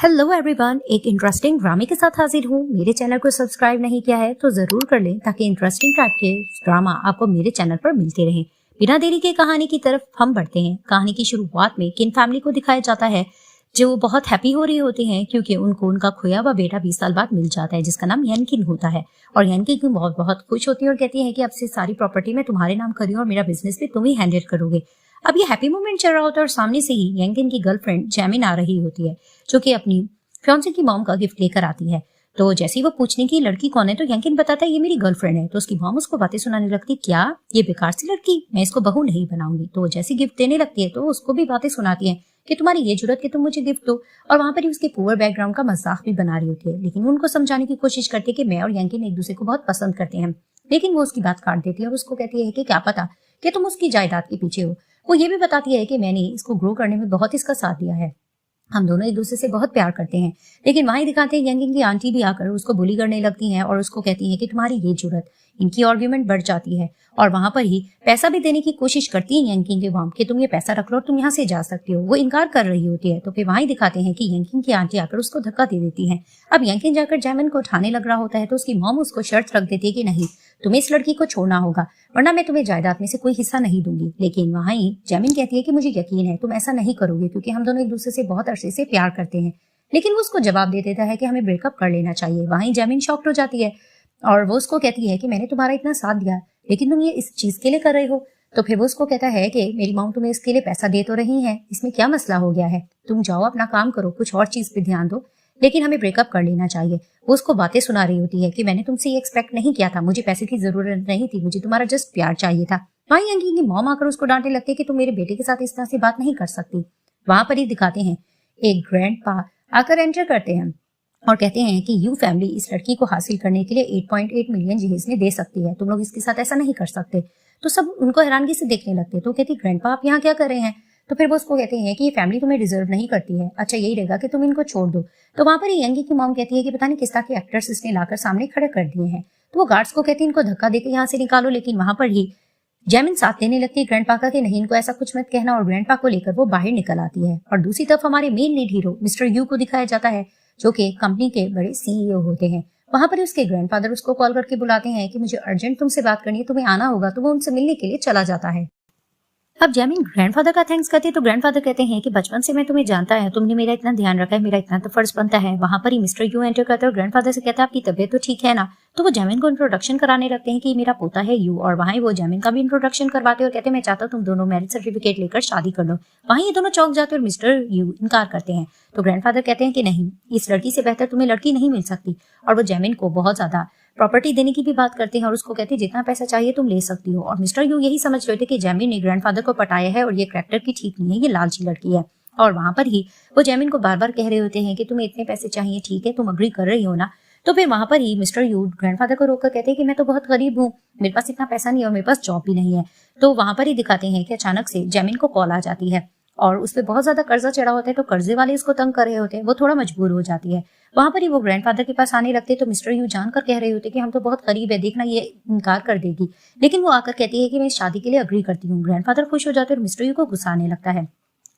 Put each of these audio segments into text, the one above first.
Hello everyone, एक interesting ड्रामे के साथ हाजिर हूँ। मेरे चैनल को सब्सक्राइब नहीं किया है तो जरूर कर लें ताकि इंटरेस्टिंग टाइप के ड्रामा आपको मेरे चैनल पर मिलते रहें। बिना देरी के कहानी की तरफ हम बढ़ते हैं। कहानी की शुरुआत में किन फैमिली को दिखाया जाता है जो बहुत हैप्पी हो रही होती हैं क्योंकि उनको उनका खोया हुआ बेटा 20 साल बाद मिल जाता है जिसका नाम यनकिन होता है। और यनकिन बहुत बहुत खुश होती है और कहती है कि अब से सारी प्रॉपर्टी मैं तुम्हारे नाम करी और मेरा बिजनेस भी तुम ही हैंडल करोगे। अब ये हैप्पी मोमेंट चल रहा होता है और सामने से ही यंकिन की गर्लफ्रेंड जैमिन आ रही होती है जो कि अपनी फियांसे की मॉम का गिफ्ट लेकर आती है। तो जैसे ही वो पूछने की लड़की कौन है तो यंकिन बताता है ये मेरी गर्लफ्रेंड है। तो उसकी मॉम उसको बातें सुनाने लगती, क्या ये बेकार सी लड़की, मैं इसको बहू नहीं बनाऊंगी। तो जैसी गिफ्ट देने लगती है तो उसको भी बातें सुनाती है कि तुम्हारी ये जरूरत कि तुम मुझे गिफ्ट दो। और वहां पर ही उसके पुअर बैकग्राउंड का मजाक भी बना रही होती है, लेकिन उनको समझाने की कोशिश करती है कि मैं और यंकिन एक दूसरे को बहुत पसंद करते हैं। लेकिन वो उसकी बात काट देती है और उसको कहती है कि क्या पता कि तुम उसकी जायदाद के पीछे हो। वो ये भी बताती है कि मैंने इसको ग्रो करने में बहुत इसका साथ दिया है, हम दोनों एक दूसरे से बहुत प्यार करते हैं। लेकिन वहीं दिखाते हैं यंकिन की आंटी भी आकर उसको बुली करने लगती हैं और उसको कहती हैं कि तुम्हारी ये जरूरत। इनकी आर्ग्यूमेंट बढ़ जाती है और वहां पर ही पैसा भी देने की कोशिश करती है यंकिन के मॉम कि तुम ये पैसा रख लो और तुम यहाँ से जा सकती हो। वो इनकार कर रही होती है तो फिर वहीं दिखाते हैं कि यंकिन की आंटी आकर उसको धक्का दे देती है। अब यंकिन जाकर जैमिन को उठाने लग रहा होता है तो उसकी मॉम उसको शर्त रख देती है कि नहीं, तुम्हें इस लड़की को छोड़ना होगा वरना मैं तुम्हें जायदाद में से कोई हिस्सा नहीं दूंगी। लेकिन वहीं जैमिन कहती है कि मुझे यकीन है तुम ऐसा नहीं करोगे क्योंकि हम दोनों एक दूसरे से बहुत अरसे से प्यार करते हैं। लेकिन वो उसको जवाब दे देता है कि हमें ब्रेकअप कर लेना चाहिए। वहीं जैमिन शॉक्ड हो जाती है और वो उसको कहती है कि मैंने तुम्हारा इतना साथ दिया लेकिन तुम ये इस चीज के लिए कर रहे हो। तो फिर वो उसको कहता है कि मेरी मॉम तुम्हें इसके लिए पैसा दे तो रही है, इसमें क्या मसला हो गया है, तुम जाओ अपना काम करो, कुछ और चीज पे ध्यान दो, लेकिन हमें ब्रेकअप कर लेना चाहिए। वो उसको बातें सुना रही होती है कि मैंने तुमसे ये एक्सपेक्ट नहीं किया था, मुझे पैसे की जरूरत नहीं थी, मुझे तुम्हारा जस्ट प्यार चाहिए था। वहीं यंकिन की मॉम आकर उसको डांटने लगती है कि तुम मेरे बेटे के साथ इस तरह से बात नहीं कर सकती। वहां पर ही दिखाते हैं एक ग्रैंडपा आकर एंटर करते हैं और कहते हैं कि यू फैमिली इस लड़की को हासिल करने के लिए 8.8 मिलियन जहेज में दे सकती है, तुम लोग इसके साथ ऐसा नहीं कर सकते। तो सब उनको हैरानगी से देखने लगते हैं। तो कहती ग्रैंडपा आप यहाँ क्या कर रहे हैं। तो फिर वो उसको कहते हैं कि ये फैमिली तुम्हें डिजर्व नहीं करती है, अच्छा यही रहेगा कि तुम इनको छोड़ दो। तो वहां पर यंगी की मॉम कहती है कि पता नहीं किस तरह के एक्टर्स इसने लाकर सामने खड़े कर दिए हैं। तो वो गार्ड्स को कहती है इनको धक्का देकर यहाँ से निकालो। लेकिन वहां पर ही जैमिन साथ देने लगती है ग्रैंडपा का कि नहीं इनको ऐसा कुछ मत कहना और ग्रैंडपा को लेकर वो बाहर निकल आती है। और दूसरी तरफ हमारे main lead hero mister you को दिखाया जाता है जो कि कंपनी के बड़े सीईओ होते हैं। वहां पर उसके ग्रैंडफादर उसको कॉल करके बुलाते हैं कि मुझे अर्जेंट तुमसे बात करनी है, तुम्हें आना होगा। तो वो उनसे मिलने के लिए चला जाता है। अब जैमिन ग्रैंडफादर का थैंक्स करते हैं तो ग्रैंडफादर कहते हैं कि बचपन से मैं तुम्हें जानता है, तुमने मेरा इतना ध्यान रखा है, मेरा इतना तो फर्ज बनता है। वहां पर ही मिस्टर यू एंटर करता है और ग्रैंडफादर से कहता है आपकी तबीयत तो ठीक है ना। तो वो जैमिन को इंट्रोडक्शन कराने लगते हैं कि मेरा पोता है यू, और वहीं वो जैमिन का भी इंट्रोडक्शन करवाते हैं और कहते हैं मैं चाहता हूँ तुम दोनों मैरिज सर्टिफिकेट लेकर शादी कर लो। वहीं ये दोनों चौंक जाते हैं और मिस्टर यू इनकार करते हैं। तो ग्रैंडफादर कहते हैं कि नहीं, इस लड़की से बेहतर तुम्हें लड़की नहीं मिल सकती। और वो जैमिन को बहुत ज्यादा प्रॉपर्टी देने की भी बात करते हैं और उसको कहते हैं जितना पैसा चाहिए तुम ले सकती हो। और मिस्टर यू यही समझ रहे थे कि जैमिन ने ग्रैंडफादर को पटाया है और ये कैरेक्टर की ठीक नहीं है, ये लालची लड़की है। और वहां पर ही वो जैमिन को बार बार कह रहे होते हैं कि तुम्हें इतने पैसे चाहिए, ठीक है तुम अग्री कर रही हो ना। तो फिर वहां पर ही मिस्टर यू ग्रैंडफादर को रोककर कहते हैं कि मैं तो बहुत गरीब हूँ, मेरे पास इतना पैसा नहीं है और मेरे पास जॉब भी नहीं है। तो वहां पर ही दिखाते हैं कि अचानक से जैमिन को कॉल आ जाती है और उस पर बहुत ज्यादा कर्जा चढ़ा होता है। तो कर्जे वाले इसको तंग कर रहे होते हैं, वो थोड़ा मजबूर हो जाती है। वहां पर ही वो ग्रैंडफादर के पास आने लगते हैं तो मिस्टर यू जानकर कह रहे होते कि हम तो बहुत गरीब है, देखना ये इनकार कर देगी। लेकिन वो आकर कहती है कि मैं शादी के लिए अग्री करती हूँ। ग्रैंडफादर खुश हो जाते हैं और मिस्टर यू को गुस्सा आने लगता है।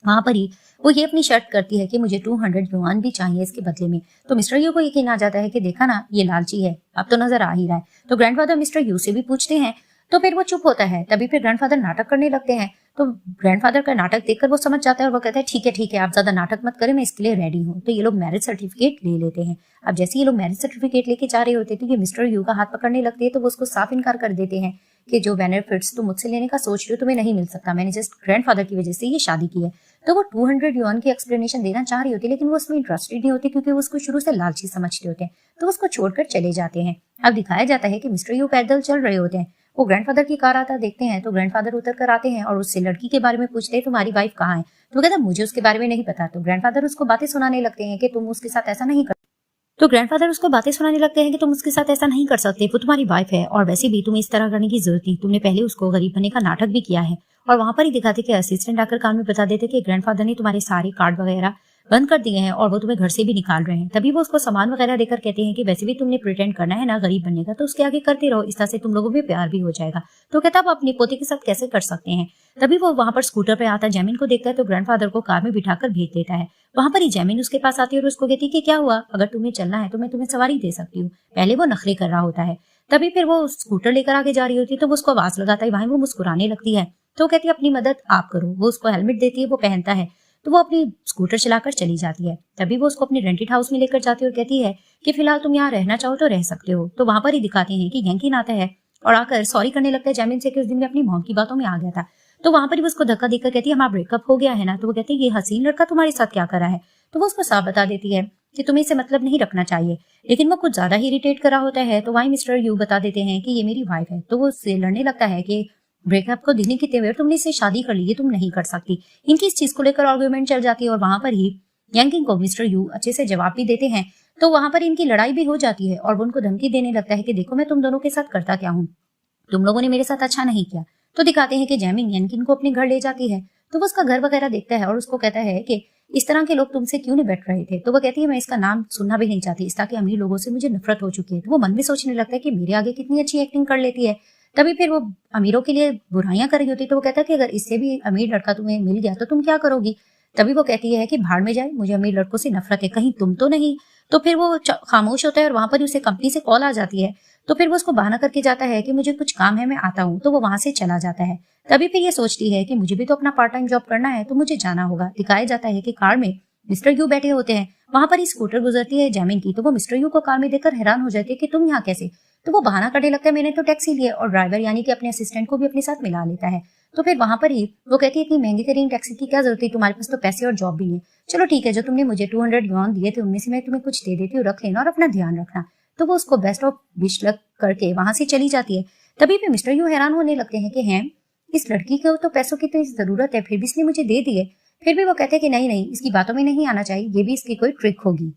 वहां पर ही वो ये अपनी शर्त करती है कि मुझे 200 युआन भी चाहिए इसके बदले में। तो मिस्टर यू को यकीन आ जाता है कि देखा ना ये लालची है, अब तो नजर आ ही रहा है। तो ग्रैंडफादर मिस्टर यू से भी पूछते हैं तो फिर वो चुप होता है। तभी फिर ग्रैंडफादर नाटक करने लगते हैं। तो ग्रैंडफादर का नाटक देखकर वो समझ जाता है और वो कहता है ठीक है आप ज्यादा नाटक मत करें, मैं इसके लिए रेडी हूँ। तो ये लोग मैरिज सर्टिफिकेट ले लेते हैं। अब जैसे ये लोग मैरिज सर्टिफिकेट लेके जा रहे होते थे कि मिस्टर यू का हाथ पकड़ने लगते हैं तो वो उसको साफ इनकार कर देते हैं कि जो बेनिफिट्स तुम मुझसे लेने का सोच रहे हो तुम्हें नहीं मिल सकता, मैंने जस्ट ग्रैंडफादर की वजह से ये शादी की है। तो वो 200 युआन की एक्सप्लेनेशन देना चाह रही होती है लेकिन वो उसमें इंटरेस्टेड नहीं होती क्योंकि वो उसको शुरू से लालची समझते होते हैं। तो उसको छोड़कर चले जाते हैं। अब दिखाया जाता है कि मिस्टर यू पैदल चल रहे होते हैं, वो ग्रैंडफादर की कार आता देखते हैं। तो ग्रैंडफादर उतर कर आते हैं और उससे लड़की के बारे में पूछते हैं तुम्हारी वाइफ कहाँ है। तो वो कहता मुझे उसके बारे में नहीं पता। तो ग्रैंडफादर उसको बातें सुनाने लगते हैं कि तुम उसके साथ ऐसा नहीं कर सकते, वो तुम्हारी वाइफ है और वैसे भी तुम्हें इस तरह करने की जरूरत नहीं, तुमने पहले उसको गरीब बनने का नाटक भी किया है। और वहां पर ही दिखाते कि असिस्टेंट आकर कान में बता देते कि ग्रैंडफादर ने तुम्हारे सारे कार्ड वगैरह बंद कर दिए हैं और वो तुम्हें घर से भी निकाल रहे हैं। तभी वो उसको सामान वगैरह देकर कहते हैं कि वैसे भी तुमने प्रिटेंड करना है ना गरीब बनने का, तो उसके आगे करते रहो, इस तरह से तुम लोगों में प्यार भी हो जाएगा। तो कहता आप अपने पोते के साथ कैसे कर सकते हैं। तभी वो वहां पर स्कूटर पे आता जैमिन को देखता है तो ग्रैंडफादर को कार में बिठाकर भेज देता है। वहां पर ही जैमिन उसके पास आती है और उसको कहती है कि क्या हुआ, अगर तुम्हें चलना है तो मैं तुम्हें सवारी दे सकती हूँ। पहले वो नखरे कर रहा होता है, तभी फिर वो स्कूटर लेकर आगे जा रही होती है तो वो उसको आवाज लगाता है, वहीं वो मुस्कुराने लगती है। तो कहती है अपनी मदद आप करो। वो उसको हेलमेट देती है, वो पहनता है, तो वो अपनी स्कूटर चलाकर चली जाती है। तभी वो उसको अपने रेंटेड हाउस में लेकर जाती है और कहती है कि फिलहाल तुम यहाँ रहना चाहो तो रह सकते हो। तो वहां पर ही दिखाते हैं कि यंकिन आता है और आकर सॉरी करने लगता है जैमिन से कि उस दिन में अपनी मॉम की बातों में आ गया था। तो वहां पर ही वो उसको धक्का देकर कहती है हमारा ब्रेकअप हो गया है ना। तो वो कहती है ये हसीन लड़का तुम्हारे साथ क्या करा है। तो वो उसको साफ बता देती है कि तुम्हें इसे मतलब नहीं रखना चाहिए, लेकिन वो कुछ ज्यादा ही इरिटेट करा होता है। तो वहीं मिस्टर यू बता देते हैं कि ये मेरी वाइफ है। तो वो उससे लड़ने लगता है कि ब्रेकअप को दिन कितने हुए, तुमने इससे शादी कर ली, ये तुम नहीं कर सकती। इनकी इस चीज को लेकर आर्ग्यूमेंट चल जाती है और वहां पर ही यंकिन को मिस्टर यू अच्छे से जवाब भी देते हैं। तो वहां पर इनकी लड़ाई भी हो जाती है और वो उनको धमकी देने लगता है कि देखो मैं तुम दोनों के साथ करता क्या हूँ, तुम लोगों ने मेरे साथ अच्छा नहीं किया। तो दिखाते हैं कि जैमिन यंकिन को अपने घर ले जाती है। तो वो उसका घर वगैरह देखता है और उसको कहता है कि इस तरह के लोग तुमसे क्यों नहीं बैठ रहे थे। तो वो कहती है मैं इसका नाम सुनना भी नहीं चाहती, इस तरह के अमीर लोगों से मुझे नफरत हो चुकी है। तो वो मन में सोचने लगता है कि मेरे आगे कितनी अच्छी एक्टिंग कर लेती है। तभी फिर वो अमीरों के लिए बुराइयां कर रही होती। तो वो कहता है कि अगर इससे भी अमीर लड़का तुम्हें मिल गया तो तुम क्या करोगी। तभी वो कहती है कि भाड़ में जाए, मुझे अमीर लड़कों से नफरत है, कहीं तुम तो नहीं। तो फिर वो खामोश होता है और वहां पर उसे कंपनी से कॉल आ जाती है। तो फिर वो उसको बहाना करके जाता है कि मुझे कुछ काम है, मैं आता हूँ। तो वो वहां से चला जाता है। तभी फिर ये सोचती है कि मुझे भी तो अपना पार्ट टाइम जॉब करना है, तो मुझे जाना होगा। दिखाया जाता है कि कार में मिस्टर यू बैठे होते हैं, वहां पर ही स्कूटर गुजरती है जैमिन की। तो वो मिस्टर यू को कार में देखकर हैरान हो जाती है कि तुम यहाँ कैसे। तो वो बहाना करने लगता है मैंने तो टैक्सी ली है, और ड्राइवर यानी कि अपने असिस्टेंट को भी अपने साथ मिला लेता है। तो फिर वहां पर ही वो कहती है इतनी महंगी तरीन टैक्सी की क्या जरूरत है, तुम्हारे पास तो पैसे और जॉब भी नहीं है। चलो ठीक है, जो तुमने मुझे 200 युआन दिए थे उनमें से मैं तुम्हें कुछ दे देती हूँ, रख लेना और अपना ध्यान रखना। तो वो उसको बेस्ट ऑफ विश लक करके वहां से चली जाती है। तभी फिर मिस्टर यू हैरान होने लगते हैं कि हैं इस लड़की को तो पैसों की तो जरूरत है, फिर भी इसने मुझे दे दिए। फिर भी वो कहते हैं कि नहीं नहीं, इसकी बातों में नहीं आना चाहिए, ये भी इसकी कोई ट्रिक होगी।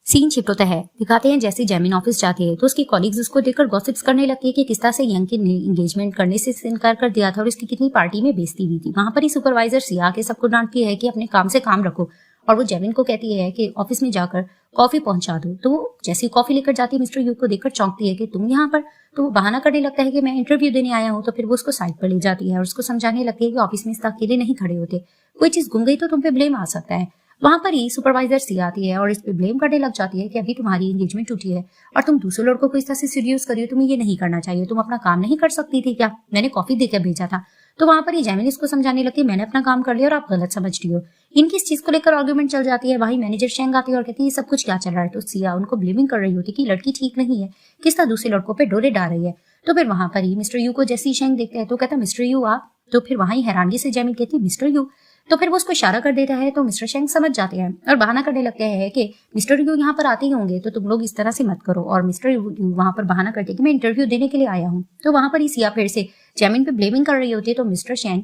सीन शिफ्ट होता है, दिखाते हैं जैसे जैमिन ऑफिस जाती है तो उसकी कॉलीग्स उसको देखकर गॉसिप्स करने लगती है कि किस तरह से यंकिन ने एंगेजमेंट करने से इनकार कर दिया था और इसकी कितनी पार्टी में बेइज्जती हुई थी। वहां पर ही सुपरवाइजर सिया के सबको डांटती है कि अपने काम से काम रखो, और वो जैमिन को कहती है कि ऑफिस में जाकर कॉफी पहुंचा दो। तो वो जैसी कॉफी लेकर जाती है मिस्टर यू को देखकर चौंकती है कि तुम यहाँ पर। तो वो बहाना करने लगता है कि मैं इंटरव्यू देने आया हूँ। तो फिर वो उसको साइड पर ले जाती है और उसको समझाने लगती है कि ऑफिस में इस तरह अकेले नहीं खड़े होते, कोई चीज गुम गई तो तुम पे ब्लेम आ सकता है। वहां पर ही सुपरवाइजर सी आती है और इस पे ब्लेम करने लग जाती है कि अभी तुम्हारी एंगेजमेंट टूटी है और तुम दूसरे लड़कों को इस तरह से सीरियस करियो, तुम्हें ये नहीं करना चाहिए, तुम अपना काम नहीं कर सकती थी क्या, मैंने कॉफी देकर भेजा था। तो वहां पर ही जैमिन इसको समझाने लगती है मैंने अपना काम कर लिया और आप गलत समझ रही हो। इनकी इस चीज को लेकर आर्गुमेंट चल जाती है। वहीं मैनेजर शेंग आती है और कहती है ये सब कुछ क्या चल रहा है। तो सिया उनको ब्लेमिंग कर रही होती कि लड़की ठीक नहीं है, किस तरह दूसरे लड़कों पे डोरे डाल रही है। तो फिर वहां पर ही मिस्टर यू को जैसी शेंग देखते हैं तो कहता मिस्टर यू आप। तो फिर वहां ही हैरानगी से जैमिन कहती मिस्टर यू। तो फिर वो उसको इशारा कर देता है तो मिस्टर शेंग समझ जाते हैं और बहाना करने लगते हैं कि मिस्टर यू यहाँ पर आते ही होंगे तो तुम लोग इस तरह से मत करो। और मिस्टर यू वहां पर बहाना करते कि मैं इंटरव्यू देने के लिए आया हूँ। तो वहां पर ही सिया फिर से जैमिन पे ब्लेमिंग कर रही होती है। तो मिस्टर शेंग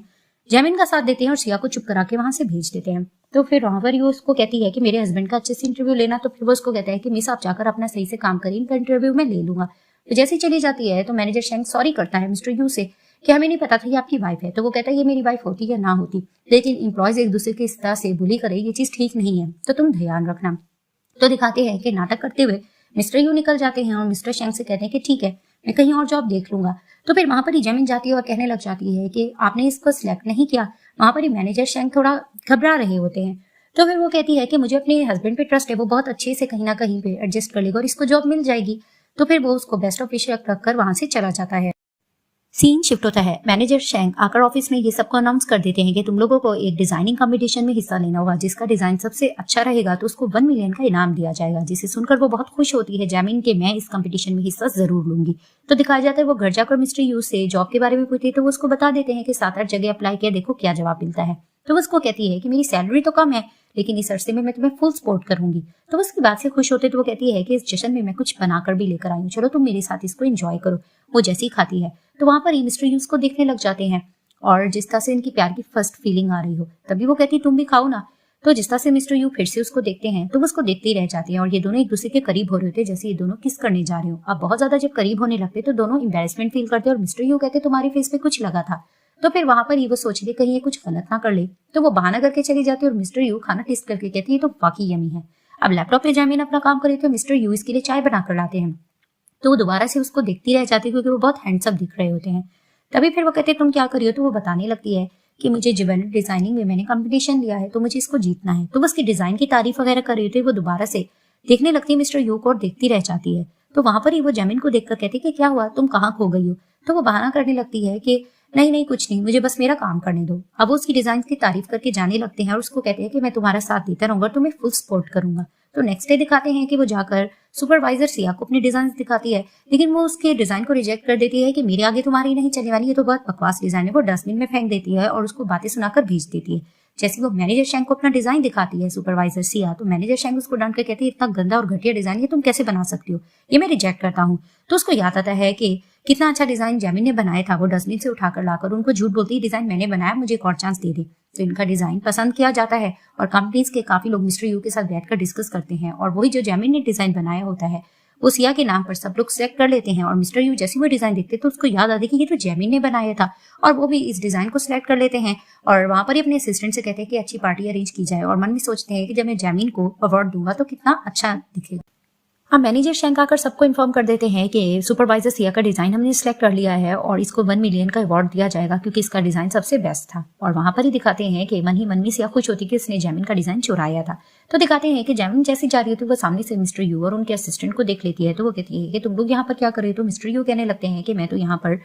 जैमिन का साथ देते हैं और सिया को चुप करा के वहां से भेज देते हैं। तो फिर वहां पर वो उसको कहती है कि मेरे हस्बैंड का अच्छे से इंटरव्यू लेना। तो फिर वो उसको कहता है कि मिस आप जाकर अपना सही से काम करें, इनका इंटरव्यू मैं ले लूंगा। तो जैसे ही चली जाती है तो मैनेजर शेंग सॉरी करता है मिस्टर यू से कि हमें नहीं पता था ये आपकी वाइफ है। तो वो कहता है ये मेरी वाइफ होती या ना होती, लेकिन एम्प्लॉयज एक दूसरे के इस तरह से बुली करे ये चीज ठीक नहीं है, तो तुम ध्यान रखना। तो दिखाते हैं कि नाटक करते हुए मिस्टर यू निकल जाते हैं और मिस्टर शेंग से कहते हैं कि ठीक है मैं कहीं और जॉब देख लूंगा। तो फिर वहां पर ही जैमिन जाती है और कहने लग जाती है कि आपने इसको सिलेक्ट नहीं किया। वहां पर ही मैनेजर शेंग थोड़ा घबरा रहे होते हैं। तो फिर वो कहती है कि मुझे अपने हस्बैंड पे ट्रस्ट है, वो बहुत अच्छे से कहीं ना कहीं पे एडजस्ट कर लेगा और इसको जॉब मिल जाएगी। तो फिर वो उसको बेस्ट ऑफ विश रखकर वहां से चला जाता है। सीन शिफ्ट होता है, मैनेजर शेंग आकर ऑफिस में ये सबको अनाउंस कर देते हैं कि तुम लोगों को एक डिजाइनिंग कंपटीशन में हिस्सा लेना होगा, जिसका डिजाइन सबसे अच्छा रहेगा तो उसको 1 मिलियन का इनाम दिया जाएगा। जिसे सुनकर वो बहुत खुश होती है जैमिन के मैं इस कंपटीशन में हिस्सा जरूर लूंगी। तो दिखाया जाता है वो घर जाकर मिस्टर यू से जॉब के बारे में पूछती है तो वो उसको बता देते हैं कि 7-8 जगह अप्लाई किया, देखो क्या जवाब मिलता है। तो वो उसको कहती है कि मेरी सैलरी तो कम है लेकिन इस अरसे में मैं तुम्हें फुल सपोर्ट करूंगी। तो उसकी बात से खुश होते तो वो कहती है कि इस जश्न में मैं कुछ बनाकर भी लेकर आई हूँ, चलो तुम मेरे साथ इसको एंजॉय करो। वो जैसी खाती है तो वहां पर ही मिस्टर यूज को देखने लग जाते हैं और जिस तरह से इनकी प्यार की फर्स्ट फीलिंग आ रही हो तभी वो कहती तुम भी खाओ ना। तो जिस तरह से मिस्टर यू फिर से उसको देखते हैं तो वो उसको देखते ही रह जाते हैं और ये दोनों एक दूसरे के करीब हो रहे होते जैसे ये दोनों किस करने जा रहे हो। अब बहुत ज्यादा जब करीब होने लगते तो दोनों एम्बैरेसमेंट फील करते और मिस्टर यू कहते तुम्हारे फेस पे कुछ लगा था। तो फिर वहां पर ही वो सोचती है कहीं ये कुछ गलत ना कर ले, तो वो बहाना करके चली जाती है और मिस्टर यू खाना टेस्ट करके कहती है तो वाकई यमी है। अब लैपटॉप पे जैमिन अपना काम करे तो मिस्टर यू इसके लिए चाय बनाकर लाते हैं, तो वो दोबारा से उसको देखती रह जाती है क्योंकि वो बहुत हैंडसम दिख रहे होते हैं। तभी फिर वो कहते हैं तुम क्या करी हो, तो वो बताने लगती है कि मुझे ज्वेलरी डिजाइनिंग में मैंने कंपटीशन लिया है तो मुझे इसको जीतना है। तो वो उसकी डिजाइन की तारीफ वगैरह कर रही होती है, वो दोबारा से देखने लगती है मिस्टर यू को और देखती रह जाती है। तो वहां पर ही वो जैमिन को देखकर कहती है कि क्या हुआ, तुम कहाँ खो गई हो। तो वो बहाना करने लगती है कि नहीं नहीं कुछ नहीं, मुझे बस मेरा काम करने दो। अब वो उसकी डिजाइन की तारीफ करके जाने लगते हैं और उसको कहते हैं कि मैं तुम्हारा साथ देता रहूंगा, तुम्हें फुल सपोर्ट करूंगा। तो नेक्स्ट डे दिखाते हैं कि वो जाकर सुपरवाइजर सिया को अपने डिजाइन दिखाती है, लेकिन वो उसके डिजाइन को रिजेक्ट कर देती है कि मेरे आगे तुम्हारी नहीं चलने वाली, ये तो बहुत बकवास डिजाइन है। वो डस्टबिन में फेंक देती है और उसको बातें सुनाकर भेज देती है। जैसे वो मैनेजर शैंक को अपना डिजाइन दिखाती है सुपरवाइजर सिया, तो मैनेजर शैंक उसको डांट कर कहती है इतना गंदा और घटिया डिजाइन ये तुम कैसे बना सकती हो, ये मैं रिजेक्ट करता हूँ। तो उसको याद आता है कि कितना अच्छा डिजाइन जैमिन ने बनाया था, वो डस्टबिन से उठाकर लाकर उनको झूठ बोलती है डिजाइन मैंने बनाया, मुझे एक और चांस दे दे। तो इनका डिजाइन पसंद किया जाता है और कंपनीज के काफी लोग मिस्टर यू के साथ बैठकर डिस्कस करते हैं और वही जो जैमिन ने डिजाइन बनाया होता है वो सिया के नाम पर सब लोग सेलेक्ट कर लेते हैं। और मिस्टर यू जैसे वो डिजाइन देखते तो उसको याद आती कि ये तो जैमिन ने बनाया था और वो भी इस डिजाइन को सिलेक्ट कर लेते हैं और वहां पर ही अपने असिस्टेंट से कहते हैं कि अच्छी पार्टी अरेंज की जाए और मन में सोचते हैं कि जब मैं जैमिन को अवार्ड दूंगा तो कितना अच्छा दिखेगा। अब मैनेजर शैंक आकर सबको इन्फॉर्म कर देते हैं कि सुपरवाइजर सिया का डिजाइन हमने सिलेक्ट कर लिया है और इसको 1 मिलियन का अवार्ड दिया जाएगा क्योंकि इसका डिजाइन सबसे बेस्ट था। और वहां पर ही दिखाते हैं कि मन ही मन में सिया खुश होती कि उसने जैमिन का डिजाइन चुराया था। तो दिखाते हैं कि जैमिन जैसी जा रही होती है वो सामने से मिस्टर यू और उनके असिस्टेंट को देख लेती है। तो वो कहती है कि तुम लोग यहाँ पर क्या कर रहे हो। तो मिस्टर यू कहने लगते हैं कि मैं तो यहाँ पर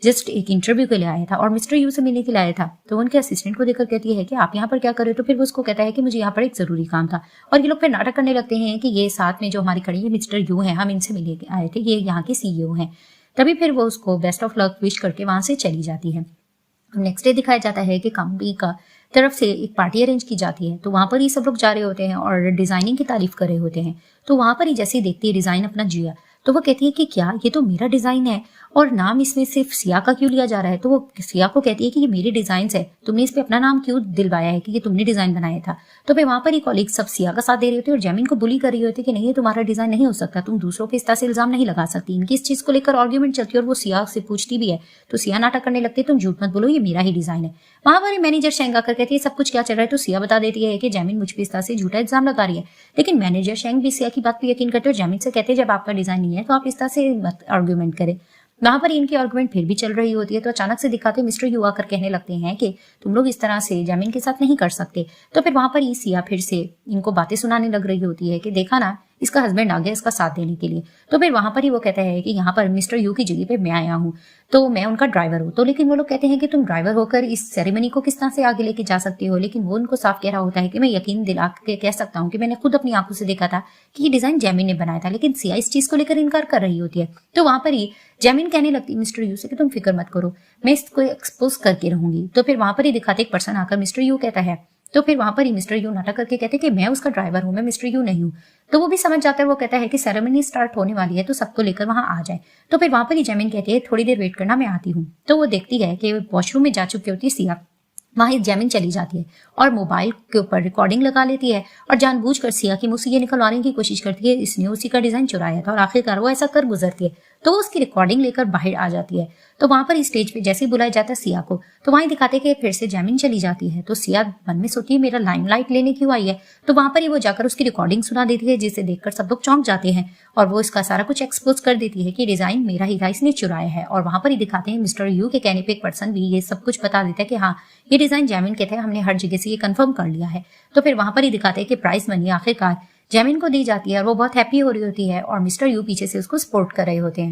जस्ट एक इंटरव्यू के लिए आया था और मिस्टर यू से मिलने के लिए आया था। तो उनके असिस्टेंट को देखकर कहती है कि आप यहाँ पर क्या कर रहे हो। तो फिर वो उसको कहता है कि मुझे यहाँ पर एक जरूरी काम था और ये लोग फिर नाटक करने लगते हैं कि ये साथ में जो हमारी खड़ी है मिस्टर यू है, हम इनसे मिलने आए थे, ये यहाँ के सीईओ हैं। तभी फिर वो उसको बेस्ट ऑफ लक विश करके वहां से चली जाती है। नेक्स्ट डे दिखाया जाता है कि कंपनी का तरफ से एक पार्टी अरेंज की जाती है। तो वहां पर ही सब लोग जा रहे होते हैं और डिजाइनिंग की तारीफ कर रहे होते हैं। तो वहां पर ही जैसे ही देखती है डिजाइन अपना जिया, तो वो कहती है कि क्या ये तो मेरा डिजाइन है और नाम इसमें सिर्फ सिया का क्यों लिया जा रहा है। तो वो सिया को कहती है कि ये मेरी डिजाइन है, तुमने इस पे अपना नाम क्यों दिलवाया है कि ये तुमने डिजाइन बनाया था। तो फिर वहां पर ही कॉलीग सब सिया का साथ दे रही होती है और जैमिन को बुली कर रही होती है कि नहीं ये तुम्हारा डिजाइन नहीं हो सकता, तुम दूसरों पे इस तरह से इल्जाम नहीं लगा सकती। इनकी इस चीज को लेकर आर्ग्यूमेंट चलती है और वो सिया से पूछती भी है। तो सिया नाटक करने लगती है तुम झूठ मत बोलो, ये मेरा ही डिजाइन है। वहां पर मैनेजर शेंग आकर कहती है सब कुछ क्या चल रहा है। तो सिया बता देती है कि जैमिन मुझ पे इस तरह से झूठा इल्जाम लगा रही है। लेकिन मैनेजर शेंग भी सिया की बात पे यकीन करते और जैमिन से कहते हैं जब आपका डिजाइन नहीं है तो आप इस तरह से मत आर्ग्यूमेंट करें। वहां पर इनकी आर्गुमेंट फिर भी चल रही होती है। तो अचानक से दिखाते मिस्टर यू आकर कहने लगते हैं कि तुम लोग इस तरह से जैमिन के साथ नहीं कर सकते। तो फिर वहां पर ही सिया फिर से इनको बातें सुनाने लग रही होती है कि देखा ना इसका हस्बैंड आ गया इसका साथ देने के लिए। तो फिर वहां पर ही वो कहता है कि यहाँ पर मिस्टर यू की जगह पे मैं आया हूँ, तो मैं उनका ड्राइवर हूँ। तो लेकिन वो लोग कहते हैं कि तुम ड्राइवर होकर इस सेरेमनी को किस तरह से आगे लेके जा सकते हो। लेकिन वो उनको साफ कह रहा होता है कि मैं यकीन दिला के कह सकता हूँ कि मैंने खुद अपनी आंखों से देखा था कि ये डिजाइन जैमिन ने बनाया था। लेकिन सिया इस चीज को लेकर इनकार कर रही होती है। तो वहां पर ही जैमिन कहने लगती है मिस्टर यू से कि तुम फिक्र मत करो, मैं इसको एक्सपोज करके रहूंगी। तो फिर वहां पर ही दिखाते एक पर्सन आकर मिस्टर यू कहता है। तो फिर वहां पर ही मिस्टर यू नाटक करके कहते हैं कि मैं उसका ड्राइवर हूँ, मैं मिस्टर यू नहीं हूँ। तो वो भी समझ जाता है, वो कहता है कि सेरेमनी स्टार्ट होने वाली है तो सबको लेकर वहां आ जाए। तो फिर वहां पर ही जैमिन कहती है थोड़ी देर वेट करना, मैं आती हूँ। तो वो देखती है कि वॉशरूम में जा चुकी होती है सिया, वहां जैमिन चली जाती है और मोबाइल के ऊपर रिकॉर्डिंग लगा लेती है और जानबूझकर सिया की मुंह से ये निकलवाने की कोशिश करती है इसने उसी का डिजाइन चुराया था और आखिरकार वो ऐसा कर गुजरती है। तो वो उसकी रिकॉर्डिंग लेकर बाहर आ जाती है। तो वहां पर स्टेज पे जैसे ही बुलाया जाता है सिया को, तो वहीं दिखाते कि फिर से जैमिन चली जाती है। तो सिया मन में सोचती है मेरा लाइमलाइट लेने क्यों आई है। तो वहां पर ही वो जाकर उसकी रिकॉर्डिंग सुना देती है जिसे देखकर सब लोग चौंक जाते हैं और वो इसका सारा कुछ एक्सपोज कर देती है कि डिजाइन मेरा ही था, इसने चुराया है। और वहां पर ही दिखाते हैं मिस्टर यू के कहने पे एक पर्सन भी ये सब कुछ बता देता है कि हाँ ये डिजाइन जैमिन के थे, हमने हर जगह से ये कंफर्म कर लिया है। तो फिर वहां पर ही दिखाते हैं कि प्राइस मनी आखिरकार जैमिन को दी जाती है और वो बहुत हैप्पी हो रही होती है और मिस्टर यू पीछे से उसको सपोर्ट कर रहे होते हैं।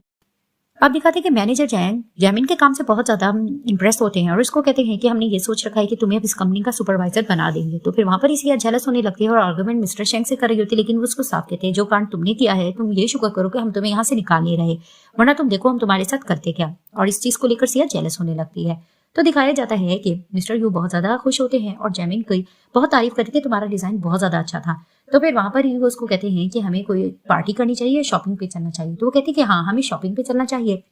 अब दिखाते हैं कि मैनेजर जैमिन के काम से बहुत ज्यादा इंप्रेस होते हैं और उसको कहते हैं कि हमने ये सोच रखा है कि तुम्हें अब इस कंपनी का सुपरवाइजर बना देंगे। तो फिर वहां पर इसी जेलस होने लगती है और आर्गुमेंट मिस्टर शेंग से कर रही होती है। लेकिन वो उसको साफ कहते हैं जो कांड तुमने किया है तुम ये शुक्र करो कि हम तुम्हें यहाँ से निकाल नहीं रहे, वरना तुम देखो हम तुम्हारे साथ करते क्या। और इस चीज को लेकर सिया जेलस होने लगती है। तो दिखाया जाता है कि मिस्टर यू बहुत ज्यादा खुश होते हैं और जैमिन की बहुत तारीफ करते कि तुम्हारा डिजाइन बहुत ज्यादा अच्छा था। तो फिर वहां पर ही वो उसको कहते हैं कि हमें कोई पार्टी करनी चाहिए, शॉपिंग पे चलना चाहिए। तो वो कहती है कि हाँ हमें शॉपिंग पे चलना चाहिए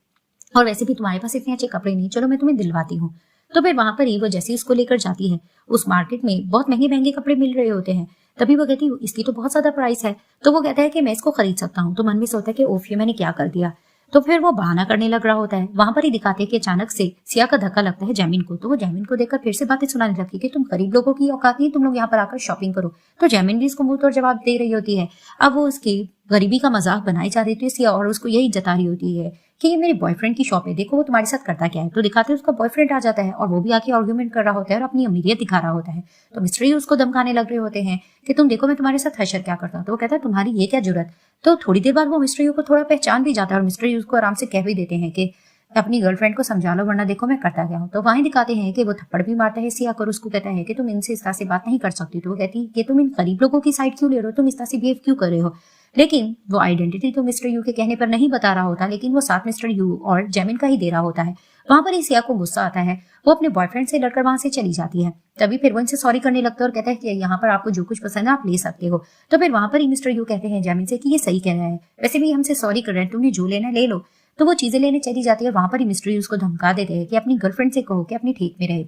और वैसे भी तुम्हारे पास इतने अच्छे कपड़े नहीं, चलो मैं तुम्हें दिलवाती हूँ। तो फिर वहां पर ही वो जैसे उसको लेकर जाती है, उस मार्केट में बहुत महंगे महंगे कपड़े मिल रहे होते हैं। तभी वो कहती है इसकी तो बहुत ज्यादा प्राइस है। तो वो कहता है कि मैं इसको खरीद सकता हूँ। तो मन में सोचता है कि ओफ ये मैंने क्या कर दिया। तो फिर वो बहाना करने लग रहा होता है। वहां पर ही दिखाते हैं कि अचानक से सिया का धक्का लगता है जैमिन को, तो वो जैमिन को देखकर फिर से बातें सुनाने लगती है कि तुम गरीब लोगों की औकात नहीं, तुम लोग यहाँ पर आकर शॉपिंग करो। तो जैमिन भी इसको मुंह तोड़ जवाब दे रही होती है। अब वो उसकी गरीबी का मजाक बनाई जा रही थी सिया, और उसको यही जता रही होती है कि ये मेरे बॉयफ्रेंड की शॉप है, देखो वो तुम्हारे साथ करता क्या है। तो दिखाते हैं उसका बॉयफ्रेंड आ जाता है और वो भी आके आर्ग्यूमेंट कर रहा होता है और अपनी अमीरियत दिखा रहा होता है। तो मिस्टर यू उसको धमकाने लग रहे होते हैं कि तुम देखो मैं तुम्हारे साथ हशर क्या करता हूँ। तो वो कहता है तुम्हारी ये क्या जुर्रत। तो थोड़ी देर बाद वो मिस्टर यू को थोड़ा पहचान भी जाता है और मिस्टर यू उसको आराम से कह भी देते हैं कि अपनी गर्लफ्रेंड को समझा लो वरना देखो मैं करता क्या हूँ। तो वहीं दिखाते हैं कि वो थप्पड़ भी मारता है सिया को और उसको कहता है कि तुम इनसे इस तरह से बात नहीं कर सकती। तो वो कहती है कि तुम इन गरीब लोगों की साइड क्यों ले रहे हो, तुम इस तरह से बिहेव क्यों कर रहे हो। लेकिन वो आइडेंटिटी तो मिस्टर यू के कहने पर नहीं बता रहा होता, लेकिन वो साथ मिस्टर यू और जैमिन का ही दे रहा होता है। वहां पर ही सिया को गुस्सा आता है, वो अपने बॉयफ्रेंड से लड़कर वहां से चली जाती है। तभी फिर वो इनसे सॉरी करने लगता है और कहता है कि यहाँ पर आपको जो कुछ पसंद है आप ले सकते हो। तो फिर वहां पर ही मिस्टर यू कहते हैं जैमिन से कि ये सही कह रहा है, वैसे भी हमसे सॉरी कर रहे हैं, तुमने जो लेना ले लो। तो वो चीजें लेने चली जाती है। वहां पर ही मिस्टर यू उसको धमका देते हैं कि अपनी गर्लफ्रेंड से कहो कि अपनी ठीक में रहे,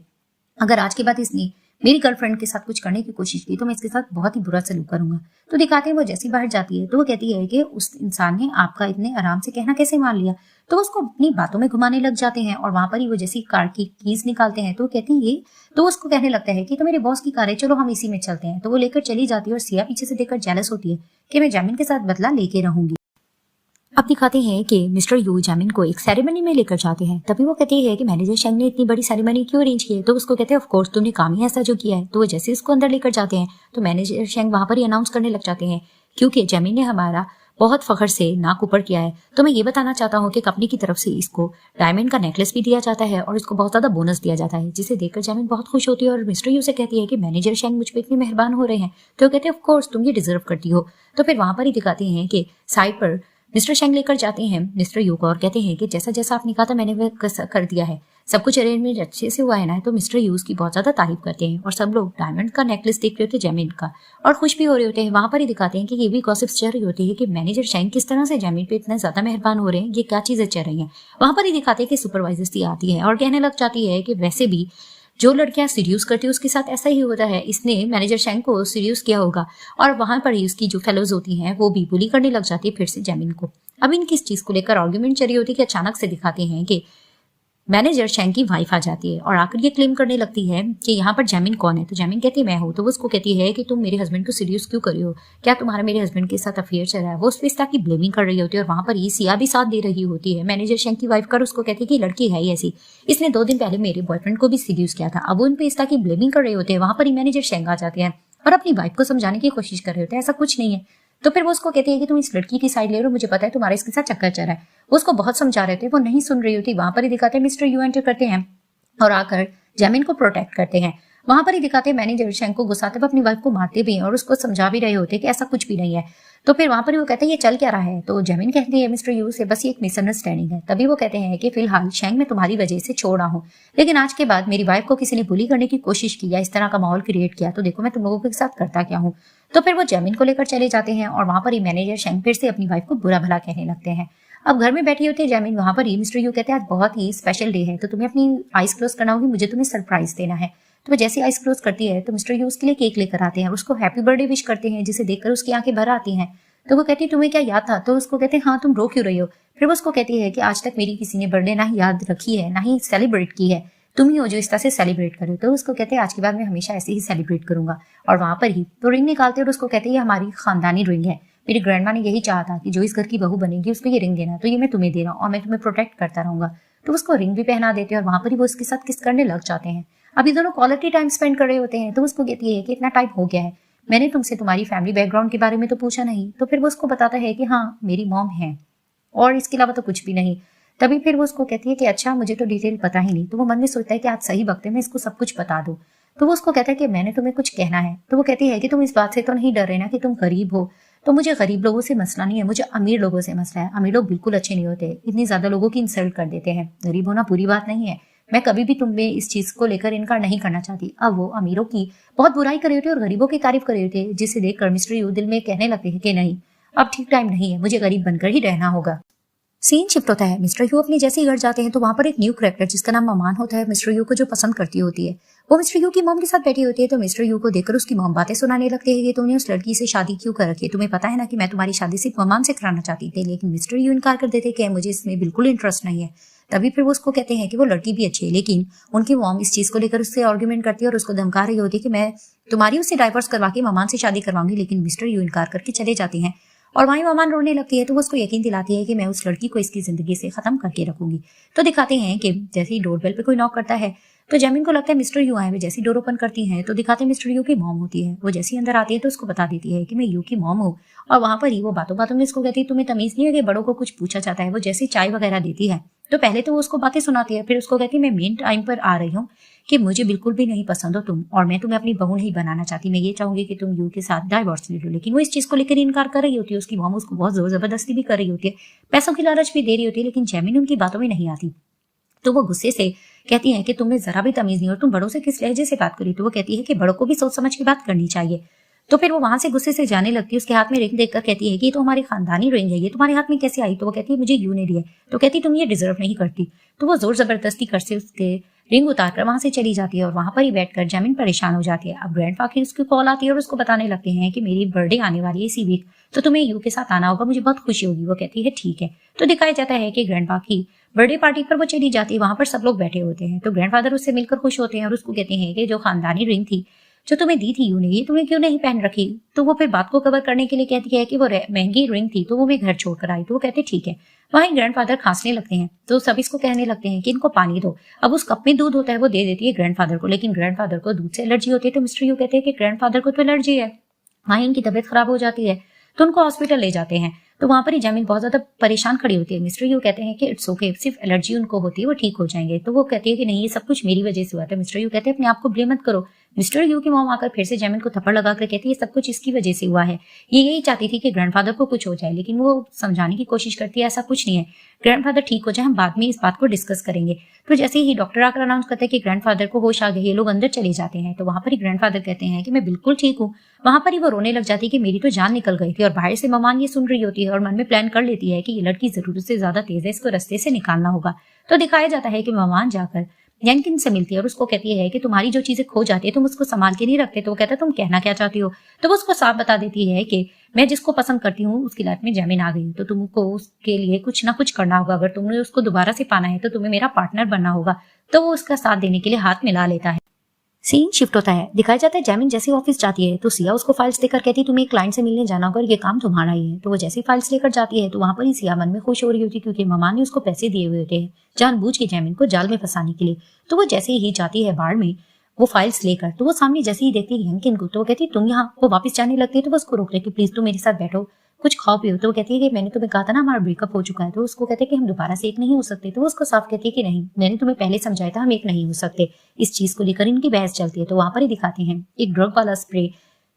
अगर आज के बाद इसने मेरी गर्लफ्रेंड के साथ कुछ करने की कोशिश की तो मैं इसके साथ बहुत ही बुरा सलूक करूंगा। तो दिखाते हैं वो जैसी बाहर जाती है तो वो कहती है कि उस इंसान ने आपका इतने आराम से कहना कैसे मान लिया। तो उसको अपनी बातों में घुमाने लग जाते हैं और वहां पर ही वो जैसी कार की कीज निकालते हैं तो कहती है ये, तो उसको कहने लगता है कि तो मेरे बॉस की कार है, चलो हम इसी में चलते हैं। तो वो लेकर चली जाती है और सिया पीछे से देखकर जेलस होती है कि मैं जैमिन के साथ बदला लेके रहूंगी। अब दिखाते हैं कि मिस्टर यू जैमिन को एक सेरेमनी में लेकर जाते हैं। तभी वो कहती है कि मैनेजर शेंग ने इतनी बड़ी सेरेमनी क्यों अरेंज की है। तो उसको कहते हैं ऑफ कोर्स तुमने काम ही ऐसा जो किया है। तो वो जैसे इसको अंदर लेकर जाते हैं तो मैनेजर शेंग वहां पर ही अनाउंस करने लग जाते हैं क्योंकि जैमिन ने हमारा बहुत फखर से नाक ऊपर किया है। तो मैं ये बताना चाहता हूँ कि कंपनी की तरफ से इसको डायमंड का नेकलेस भी दिया जाता है और इसको बहुत ज्यादा बोनस दिया जाता है, जिसे देखकर जैमिन बहुत खुश होती है और मिस्टर यू से कहती है कि मैनेजर शेंग मुझ पर इतने मेहरबान हो रहे हैं। तो कहते हैं ऑफ कोर्स तुम ये डिजर्व करती हो। तो फिर वहां पर ही दिखाते हैं कि साइड पर मिस्टर शेंग लेकर जाते हैं मिस्टर यू को और कहते हैं कि जैसा जैसा आपने कहा था मैंने वह कर दिया है, सब कुछ अरेंजमेंट अच्छे से हुआ है ना। तो मिस्टर यूज की बहुत ज्यादा तारीफ करते हैं और सब लोग डायमंड का नेकलेस देख रहे होते हैं जैमिन का और खुश भी हो रहे होते हैं। वहां पर ही दिखाते हैं कि ये भी गॉसिप्स चल रही होती है कि मैनेजर शेंग किस तरह से जैमिन पे इतना ज्यादा मेहरबान हो रहे हैं, ये क्या चीजें चल रही हैं। वहां पर ही दिखाते हैं कि सुपरवाइजर सी आती है और कहने लग जाती है कि वैसे भी जो लड़कियां सीड्यूस करती है उसके साथ ऐसा ही होता है, इसने मैनेजर शेंग को सीड्यूस किया होगा। और वहां पर ही उसकी जो फेलोज होती हैं वो भी बुली करने लग जाती है फिर से जैमिन को। अब इनकी इस चीज को लेकर आर्ग्यूमेंट चली होती है कि अचानक से दिखाते हैं कि मैनेजर शेंग की वाइफ आ जाती है और आकर ये क्लेम करने लगती है कि यहाँ पर जैमिन कौन है। तो जैमिन कहती है मैं हूँ। तो वो उसको कहती है कि तुम मेरे हस्बैंड को सीरियस क्यों कर रही हो, क्या तुम्हारा मेरे हस्बैंड के साथ अफेयर चल रहा है। वो उस पर इस तरह की ब्लेमिंग कर रही होती है और वहां पर ये सिया भी साथ दे रही होती है मैनेजर शेंग की वाइफ कर। उसको कहती है कि लड़की है ही ऐसी, इसने 2 दिन पहले मेरे बॉयफ्रेंड को भी सीरियस किया था। अब उन पे इस तरह की ब्लेमिंग कर रहे होते हैं। वहां पर ही मैनेजर शेंग आ जाते हैं और अपनी वाइफ को समझाने की कोशिश कर रहे होते हैं ऐसा कुछ नहीं है। तो फिर वो उसको कहती है कि तुम इस लड़की की साइड ले रहे हो, मुझे पता है तुम्हारे इसके साथ चक्कर चल रहा है। वो उसको बहुत समझा रहे थे, वो नहीं सुन रही होती। वहां पर ही दिखाते हैं मिस्टर यू एंटर करते हैं और आकर जैमिन को प्रोटेक्ट करते हैं। वहां पर ही दिखाते हैं मैनेजर शेंग को गुस्साते हुए अपनी वाइफ को मारते भी हैं और उसको समझा भी रहे होते हैं कि ऐसा कुछ भी नहीं है। तो फिर वहां पर ही वो कहते हैं ये चल क्या रहा है। तो जैमिन कहती है मिस्टर यू से बस ये एक मिसअंडरस्टैंडिंग है। तभी वो कहते हैं कि फिलहाल शेंग मैं तुम्हारी वजह से छोड़ रहा हूँ, लेकिन आज के बाद मेरी वाइफ को किसी ने बुली करने की कोशिश की या इस तरह का माहौल क्रिएट किया तो देखो मैं तुम लोगों के साथ करता क्या हूँ। तो फिर वो जैमिन को लेकर चले जाते हैं और वहां पर ही मैनेजर शेंग फिर से अपनी वाइफ को बुरा भला कहने लगते हैं। अब घर में बैठी होती है जैमिन, वहां पर ही मिस्टर यू कहते हैं आज बहुत ही स्पेशल डे है तो तुम्हें अपनी आइस क्लोज करना होगी, मुझे तुम्हें सरप्राइज देना है। तो वो जैसे आइस क्लोज करती है तो मिस्टर यू उसके लिए केक लेकर आते हैं और उसको हैप्पी बर्थडे विश करते हैं, जिसे देखकर उसकी आंखें भर आती हैं। तो वो कहती है तुम्हें क्या याद था। तो उसको कहते हैं हाँ, तुम रो क्यों रही हो। फिर वो उसको कहती है कि आज तक मेरी किसी ने बर्थडे ना ही याद रखी है ना ही सेलिब्रेट की है, तुम ही हो जो इस तरह से सेलिब्रेट करो। तो उसको कहते हैं आज के बाद मैं हमेशा ऐसे ही सेलिब्रेट करूंगा। और वहां पर ही तो रिंग निकालते और उसको कहते हैं ये हमारी खानदानी रिंग है, मेरी ग्रैंडमा ने यही चाहा था कि जो इस घर की बहू बनेगी उसको ये रिंग देना, तो ये मैं तुम्हें दे रहा हूँ और मैं तुम्हें प्रोटेक्ट करता रहूंगा। तो उसको रिंग भी पहना देते हैं और वहां पर ही वो उसके साथ किस करने लग जाते हैं। अभी दोनों क्वालिटी टाइम स्पेंड कर रहे होते हैं। तो उसको कहती है कि इतना टाइम हो गया है, मैंने तुमसे तुम्हारी फैमिली बैकग्राउंड के बारे में तो पूछा नहीं। तो फिर वो उसको बताता है कि हाँ मेरी मॉम है और इसके अलावा तो कुछ भी नहीं। तभी फिर वो उसको कहती है कि अच्छा मुझे तो डिटेल पता ही नहीं। तो वो मन में सोचता है कि आज सही वक्त है मैं इसको सब कुछ बता दूं। तो वो उसको कहता है कि मैंने तुम्हें कुछ कहना है। तो वो कहती है कि तुम इस बात से तो नहीं डर रहे ना कि तुम गरीब हो। तो मुझे गरीब लोगों से मसला नहीं है, मुझे अमीर लोगों से मसला है। अमीर लोग बिल्कुल अच्छे नहीं होते, इतनी ज्यादा लोगों की इंसल्ट कर देते हैं। गरीब होना बुरी बात नहीं है, मैं कभी भी तुम में इस चीज को लेकर इनकार नहीं करना चाहती। अब वो अमीरों की बहुत बुराई कर रहे होते और गरीबों की तारीफ कर रहे होते, जिसे देखकर मिस्टर यू दिल में कहने लगते हैं कि नहीं अब ठीक टाइम नहीं है, मुझे गरीब बनकर ही रहना होगा। सीन शिफ्ट होता है। मिस्टर यू अपने जैसे ही घर जाते हैं तो वहां पर एक न्यू कैरेक्टर जिसका नाम ममान होता है, मिस्टर यू को जो पसंद करती होती है, वो मिस्टर यू की मॉम के साथ बैठी होती है। तो मिस्टर यू को देखकर उसकी मॉम बातें सुनाने लगते हैं कि तुमने उस लड़की से शादी क्यों कर रखी है, तुम्हें पता है ना कि मैं तुम्हारी शादी सिर्फ ममान से कराना चाहती थी। लेकिन मिस्टर यू इनकार कर देते कि मुझे इसमें बिल्कुल इंटरेस्ट नहीं है। तभी फिर वो उसको कहते हैं कि वो लड़की भी अच्छी है, लेकिन उनकी मॉम इस चीज को लेकर उससे आर्ग्यूमेंट करती है और उसको धमका रही होती है कि मैं तुम्हारी उससे डाइवोर्स करवा के ममान से शादी करवाऊंगी। लेकिन मिस्टर यू इनकार करके चले जाते हैं और वहीं ममान रोने लगती है। तो वो उसको यकीन दिलाती है कि मैं उस लड़की को इसकी जिंदगी से खत्म करके रखूंगी। तो दिखाते हैं कि जैसे ही डोरबेल पे कोई नॉक करता है तो जैमिन को लगता है मिस्टर यू आए हुए। जैसी डोर ओपन करती हैं तो दिखाते हैं मिस्टर यू की मॉम होती है। वो जैसे ही अंदर आती है तो उसको बता देती है कि मैं यू की मॉम हूँ। और वहां पर ही वो बातों बातों में इसको कहती है तुम्हें तमीज नहीं है कि बड़ों को कुछ पूछा जाता है। वो जैसे चाय वगैरह देती है तो पहले तो वो उसको बातें सुनाती है, फिर उसको कहती है मैं मेन टाइम पर आ रही हूँ कि मुझे बिल्कुल भी नहीं पसंद हो तुम, और मैं तुम्हें अपनी बहू नहीं बनाना चाहती। मैं ये चाहूंगी कि तुम यू के साथ डाइवोर्स ले लो। लेकिन वो इस चीज को लेकर इनकार कर रही होती है। उसकी मॉम उसको बहुत जोर जबरदस्ती भी कर रही होती है, पैसों की लालच भी दे रही होती है, लेकिन जैमिन उनकी बातों में नहीं आती। तो वो गुस्से से कहती है कि तुम्हें जरा भी तमीज नहीं और तुम बड़ों से किस लहजे से बात करी। तो वो कहती है कि बड़ों को भी सोच समझ के बात करनी चाहिए। तो फिर वो वहां से गुस्से से जाने लगती है। उसके हाथ में रिंग देखकर कहती है कि ये तो हमारी खानदानी रिंग है, ये तुम्हारे हाथ में कैसे आई। तो वो कहती है मुझे यू ने दी है। तो कहती तुम ये डिजर्व नहीं करती। तो वो जोर जबरदस्ती कर से उसके रिंग उतारकर वहां से चली जाती है और वहां पर ही बैठकर जैमिन परेशान हो जाती है। अब ग्रैंडपा की उसकी कॉल आती है और उसको बताने लगते हैं कि मेरी बर्थडे आने वाली है इसी वीक, तो तुम्हें यू के साथ आना होगा, मुझे बहुत खुशी होगी। वो कहती है ठीक है। तो दिखाया जाता है कि ग्रैंडपा की बर्थडे पार्टी पर वो चली जाती है। वहां पर सब लोग बैठे होते हैं तो ग्रैंडफादर उससे मिलकर खुश होते हैं और उसको कहते हैं कि जो खानदानी रिंग थी जो तुम्हें दी थी यू ने, ये तुम्हें क्यों नहीं पहन रखी। तो वो फिर बात को कवर करने के लिए कहती है कि वो महंगी रिंग थी तो वो मैं घर छोड़कर आई। तो वो कहते ठीक है। वहीं ग्रैंडफादर खांसने लगते हैं तो सब इसको कहने लगते हैं कि इनको पानी दो। अब उस कप में दूध होता है वो दे देती है ग्रैंडफादर को, लेकिन ग्रैंडफादर को दूध से एलर्जी होती है। तो मिस्टर यू कहते हैं कि ग्रैंडफादर को तो एलर्जी है। वहीं इनकी तबीयत खराब हो जाती है तो उनको हॉस्पिटल ले जाते हैं। तो वहां पर ही जैमिन बहुत ज्यादा परेशान खड़ी होती है। मिस्टर यू कहते हैं कि इट्स ओके, सिर्फ एलर्जी उनको होती है, वो ठीक हो जाएंगे। तो वो कहती है कि नहीं ये सब कुछ मेरी वजह से हुआ था। मिस्टर यू कहते हैं अपने आप को ब्लेम मत करो। मिस्टर यू की मॉम आकर फिर से जैमिन को थप्पड़ लगाकर कहती है ये सब कुछ इसकी वजह से हुआ है, ये यही चाहती थी कि ग्रैंडफादर को कुछ हो जाए। लेकिन वो समझाने की कोशिश करती है ऐसा कुछ नहीं है, ग्रैंडफादर ठीक हो जाए, हम बाद में इस बात को डिस्कस करेंगे। तो जैसे ही डॉक्टर आकर अनाउंस करते हैं कि ग्रैंडफादर को होश आ गई, ये लोग अंदर चले जाते हैं। तो वहां पर ही ग्रैंडफादर कहते हैं कि मैं बिल्कुल ठीक हूँ। वहां पर ही वो रोने लग जाती है कि मेरी तो जान निकल गई थी। और बाहर से ममान ये सुन रही होती है और मन में प्लान कर लेती है कि ये लड़की जरूरत से ज्यादा तेज है, इसको रास्ते से निकालना होगा। तो दिखाया जाता है कि ममान जाकर जेनकिन से मिलती है और उसको कहती है कि तुम्हारी जो चीजें खो जाती है तुम उसको संभाल के नहीं रखते। तो वो कहता है तुम कहना क्या चाहती हो। तो वो उसको साफ बता देती है कि मैं जिसको पसंद करती हूँ उसकी लाइफ में जैमिन आ गई, तो तुमको उसके लिए कुछ ना कुछ करना होगा। अगर तुमने उसको दोबारा से पाना है तो तुम्हें मेरा पार्टनर बनना होगा। तो वो उसका साथ देने के लिए हाथ मिला लेता है। सीन शिफ्ट होता है। दिखाया जाता है जैमिन जैसे ऑफिस जाती है तो सिया उसको फाइल्स देकर कहती है तुम्हें एक क्लाइंट से मिलने जाना होगा और ये काम तुम्हारा ही है। तो वो जैसे फाइल्स लेकर जाती है तो वहां पर ही सिया मन में खुश हो रही होती है क्योंकि ममान ने उसको पैसे दिए हुए होते हैं जानबूझ के जैमिन को जाल में फंसाने के लिए। तो वो जैसे ही जाती है बाढ़ में वो फाइल्स लेकर, तो वो सामने जैसे ही देखती है यंकिन को तो वो कहती है तुम यहाँ। वो वापस जाने लगती है तो वो उसको रोक लेती है प्लीज तुम मेरे साथ बैठो, कुछ खाओ पियो। तो वो कहती है कि मैंने तुम्हें कहा था ना हमारा ब्रेकअप हो चुका है। तो उसको कहते हैं कि हम दोबारा से एक नहीं हो सकते। तो वो उसको साफ कहती है कि नहीं, मैंने तुम्हें पहले समझाया था हम एक नहीं हो सकते। इस चीज को लेकर इनकी बहस चलती है। तो वहां पर ही दिखाते हैं एक ड्रग वाला स्प्रे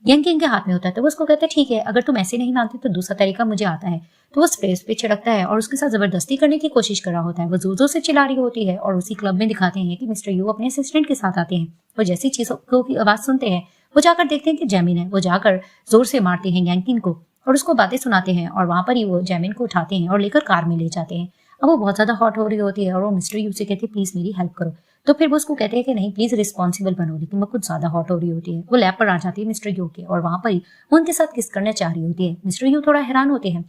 यंकिन के हाथ में होता है। तो वो उसको कहता है ठीक है अगर तुम ऐसे नहीं मानते तो दूसरा तरीका मुझे आता है। तो वो स्प्रे पे छिड़कता है और उसके साथ जबरदस्ती करने की कोशिश कर रहा होता है। वो जोर जोर से चिल्ला रही होती है और उसी क्लब में दिखाते हैं कि मिस्टर यू अपने असिस्टेंट के साथ आते हैं। वो जैसी चीजों की आवाज सुनते हैं वो जाकर देखते हैं कि जैमिन है। वो जाकर जोर से मारते हैं यंकिन को और उसको बातें सुनाते हैं और वहां पर ही वो जैमिन को उठाते हैं और लेकर कार में ले जाते हैं। अब वो बहुत ज्यादा हॉट हो रही होती है और वो मिस्टर यू से कहती है प्लीज मेरी हेल्प करो। तो फिर वो उसको कहते हैं कि नहीं प्लीज रिस्पॉन्सिबल बनो, लेकिन वो कुछ ज्यादा हॉट हो रही होती है। वो लैब पर आ जाती है मिस्टर यू के और वहां पर ही वो उनके साथ किस करना चाह रही होती है। मिस्टर यू थोड़ा हैरान होते हैं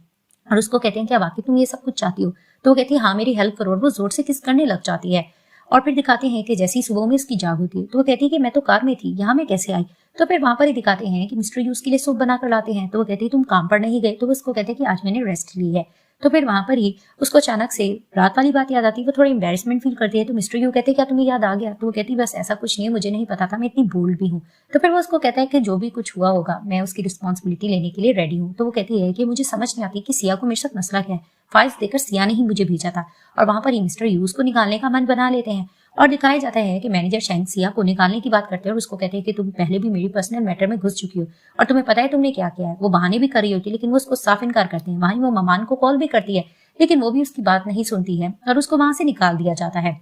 और उसको कहते हैं क्या वाकई तुम ये सब कुछ चाहती हो। तो वो कहती है हाँ मेरी हेल्प करो और वो जोर से किस करने लग जाती है। और फिर दिखाते हैं कि जैसी सुबह में उसकी जाग होती है तो वो कहती है कि मैं तो कार में थी, यहाँ मैं कैसे आई। तो फिर वहां पर ही दिखाते हैं कि मिस्टर यू उसके लिए सूप बनाकर लाते हैं। तो वो कहती है तुम काम पर नहीं गए। तो वो उसको कहते हैं कि आज मैंने रेस्ट ली है। तो फिर वहां पर ही उसको अचानक से रात वाली बात याद आती है। वो थोड़ा एम्बेरसमेंट फील करती है। तो मिस्टर यू कहते हैं क्या तुम्हें याद आ गया। तो वो कहती है बस ऐसा कुछ नहीं है, मुझे नहीं पता था, मैं इतनी बोल्ड भी हूँ। तो फिर वो उसको कहता है कि जो भी कुछ हुआ होगा मैं उसकी रिस्पॉन्सिबिलिटी लेने के लिए रेडी हूँ। तो वो कहती है कि मुझे समझ नहीं आती कि सिया को मेरे साथ मसला क्या है, फाइल्स देकर सिया ने ही मुझे भेजा था। और वहां पर ही मिस्टर यू उसको निकालने का मन बना लेते हैं और दिखाया जाता है कि मैनेजर शैंक सिया को निकालने की बात करते हैं और उसको कहते हैं कि तुम पहले भी मेरी पर्सनल मैटर में घुस चुकी हो और तुम्हें पता है तुमने क्या किया है। वो बहाने भी कर रही होती है लेकिन वो उसको साफ इनकार करते हैं। वहीं वो ममान को कॉल भी करती है लेकिन वो भी उसकी बात नहीं सुनती है और उसको वहां से निकाल दिया जाता है।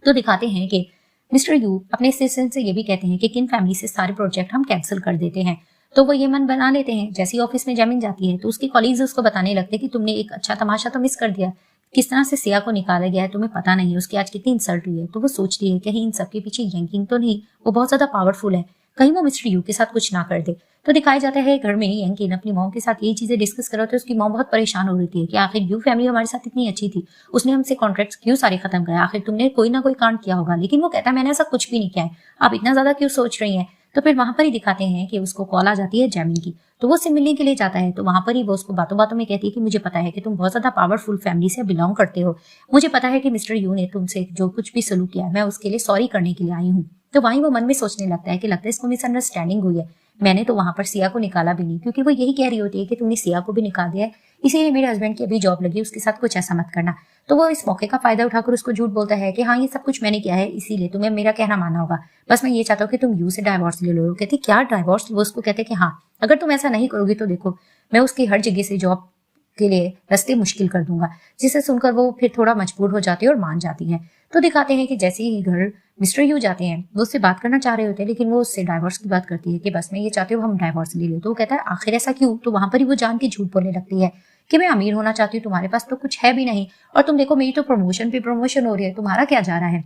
तो दिखाते हैं कि मिस्टर यू अपने असिस्टेंट से ये भी कहते हैं कि किन फैमिली से सारे प्रोजेक्ट हम कैंसिल कर देते हैं। तो वो ये मन बना लेते हैं। जैसे ही ऑफिस में जमीन जाती है तो उसकी कॉलीग्स उसको बताने लगते हैं कि तुमने एक अच्छा तमाशा तो मिस कर दिया। किस तरह से सिया को निकाला गया है तुम्हें पता नहीं है, उसकी आज कितनी इंसल्ट हुई है। तो वो सोचती है कहीं इन सबके पीछे यंकिंग तो नहीं, वो बहुत ज्यादा पावरफुल है, कहीं वो मिस्टर यू के साथ कुछ ना कर दे। तो दिखाया जाता है घर में यंकिन अपनी मॉम के साथ यही चीजें डिस्कस कर रहे थे। उसकी मॉम बहुत परेशान हो रही थी कि आखिर यू फैमिली हमारे साथ इतनी अच्छी थी, उसने हमसे कॉन्ट्रैक्ट्स क्यों सारे खत्म करे, आखिर तुमने कोई ना कोई कांड किया होगा। लेकिन वो कहता है मैंने ऐसा कुछ भी नहीं किया है, आप इतना ज्यादा क्यों सोच रही हैं। तो फिर वहां पर ही दिखाते हैं कि उसको कॉल आ जाती है जैमिन की, तो वो उससे मिलने के लिए जाता है। तो वहां पर ही वो उसको बातों बातों में कहती है कि मुझे पता है कि तुम बहुत ज्यादा पावरफुल फैमिली से बिलोंग करते हो, मुझे पता है कि मिस्टर यू ने तुमसे जो कुछ भी सलूक किया है मैं उसके लिए सॉरी करने के लिए आई हूँ। तो वहीं वो मन में सोचने लगता है कि लगता है इसको मिसअंडरस्टैंडिंग हुई है, मैंने तो वहां पर सिया को निकाला भी नहीं, क्योंकि वो यही कह रही होती है कि तुमने सिया को भी निकाल दिया है, इसीलिए मेरे हस्बैंड की अभी जॉब लगी, उसके साथ कुछ ऐसा मत करना। तो वो इस मौके का फायदा उठाकर उसको झूठ बोलता है कि हाँ ये सब कुछ मैंने किया है, इसीलिए तुम्हें मेरा कहना मानना होगा, बस मैं ये चाहता हूँ कि तुम यू से डाइवोर्स ले लो। कहती क्या डाइवोर्स। वो उसको कहते कि हाँ अगर तुम ऐसा नहीं करोगी तो देखो मैं उसकी हर जगह से जॉब के लिए रास्ते मुश्किल कर दूंगा। जिसे सुनकर वो फिर थोड़ा मजबूर हो जाती है और मान जाती है। तो दिखाते हैं कि जैसे ही घर मिस्टर यू जाते हैं वो उससे बात करना चाह रहे होते हैं, लेकिन वो उससे डाइवोर्स की बात करती है कि बस मैं ये चाहती हूँ हम डाइवोर्स ले लो। तो वो कहता है आखिर ऐसा क्यों। तो वहां पर ही वो जान के झूठ बोलने लगती है कि मैं अमीर होना चाहती हूँ, तुम्हारे पास तो कुछ है भी नहीं, और तुम देखो मेरी तो प्रमोशन पे प्रमोशन हो रही है, तुम्हारा क्या जा रहा है,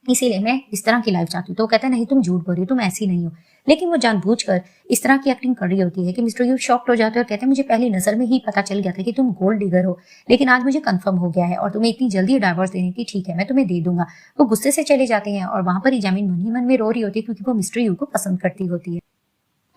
इसीलिए मैं इस तरह की लाइफ चाहती हूँ। तो वो कहता है नहीं तुम झूठ बोल रही हो, तुम ऐसी नहीं हो। लेकिन वो जानबूझकर इस तरह की एक्टिंग कर रही होती है कि मिस्टर यू शॉक्ड हो जाते हैं और कहते हैं मुझे पहली नजर में ही पता चल गया था कि तुम गोल्ड डिगर हो, लेकिन आज मुझे कंफर्म हो गया है और तुम्हें इतनी जल्दी डाइवोर्स देने की, ठीक है मैं तुम्हें दे दूंगा। वो गुस्से से चले जाते हैं और वहां पर ही जमीन मन ही मन में रो रही होती है क्योंकि वो मिस्टर यू को पसंद करती होती है।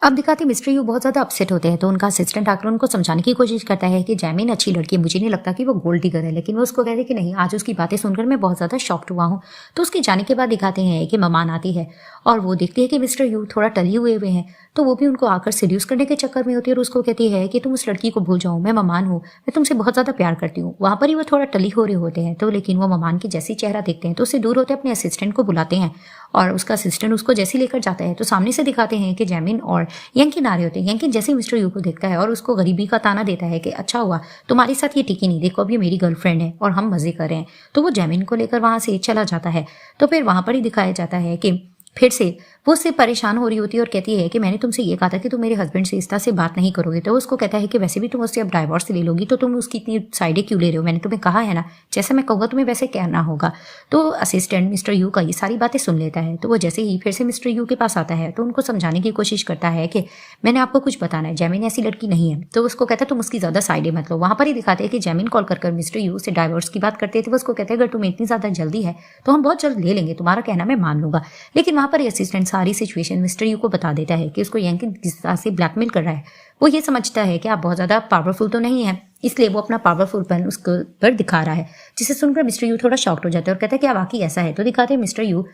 अब दिखाते मिस्टर यू बहुत ज्यादा अपसेट होते हैं, तो उनका असिस्टेंट आकर उनको समझाने की कोशिश करता है कि जैमिन अच्छी लड़की है, मुझे नहीं लगता कि वो गोल्ड डिगर है। लेकिन वो उसको कहते हैं कि नहीं, आज उसकी बातें सुनकर मैं बहुत ज्यादा शॉक्ड हुआ हूँ। तो उसके जाने के बाद दिखाते हैं कि ममान आती है और वो देखती है कि मिस्टर यू थोड़ा टली हुए हैं, तो वो भी उनको आकर सीड्यूस करने के चक्कर में होती है और उसको कहती है कि तुम उस लड़की को भूल जाओ, मैं ममान हूँ, मैं तुमसे बहुत ज्यादा प्यार करती हूँ। वहां पर ही वो थोड़ा टली हो रहे होते हैं। तो लेकिन वो ममान की जैसी चेहरा देखते हैं तो उससे दूर होते अपने असिस्टेंट को बुलाते हैं और उसका असिस्टेंट उसको जैसे लेकर जाता है तो सामने से दिखाते हैं कि जैमिन और यंकिन आ रहे होते हैं। यंकिन जैसे मिस्टर यू को देखता है और उसको गरीबी का ताना देता है कि अच्छा हुआ तुम्हारे साथ ये टिकी नहीं, देखो अभी मेरी गर्लफ्रेंड है और हम मजे कर रहे हैं। तो वो जैमिन को लेकर वहां से चला जाता है। तो फिर वहां पर ही दिखाया जाता है कि फिर से वो उससे परेशान हो रही होती है और कहती है कि मैंने तुमसे ये कहा था कि तुम मेरे हस्बैंड से इस तरह से बात नहीं करोगे। तो उसको कहता है कि वैसे भी तुम उससे अब डाइवोर्स ले लोगी तो तुम उसकी इतनी साइडें क्यों ले रहे हो, मैंने तुम्हें कहा है ना जैसा मैं कहूँगा तुम्हें वैसे कहना होगा। तो असिस्टेंट मिस्टर यू का ये सारी बातें सुन लेता है। तो वो जैसे ही फिर से मिस्टर यू के पास आता है तो उनको समझाने की कोशिश करता है कि मैंने आपको कुछ बताना है, जैमिन ऐसी लड़की नहीं है। तो उसको कहता है तुम उसकी ज्यादा साइडें मत लो। वहां पर ही दिखाते हैं कि जैमिन कॉल कर मिस्टर यू से डाइवोर्स की बात करते थे। वो उसको कहते हैं अगर तुम्हें इतनी ज्यादा जल्दी है तो हम बहुत जल्द ले लेंगे, तुम्हारा कहना मैं मान लूंगा। लेकिन वहां पर असिस्टेंट सारी सिचुएशन मिस्टर यू को बता देता है कि उसको यंकिन किस तरह से ब्लैकमेल कर रहा है। वो ये समझता है कि आप बहुत ज्यादा पावरफुल तो नहीं है, इसलिए वो अपना पावरफुलपन उसके पर दिखा रहा है, जिसे सुनकर मिस्टर यू थोड़ा शॉक्ड हो जाता है और कहता है कि वाकई ऐसा है। तो दिखाते हैं मिस्टर यू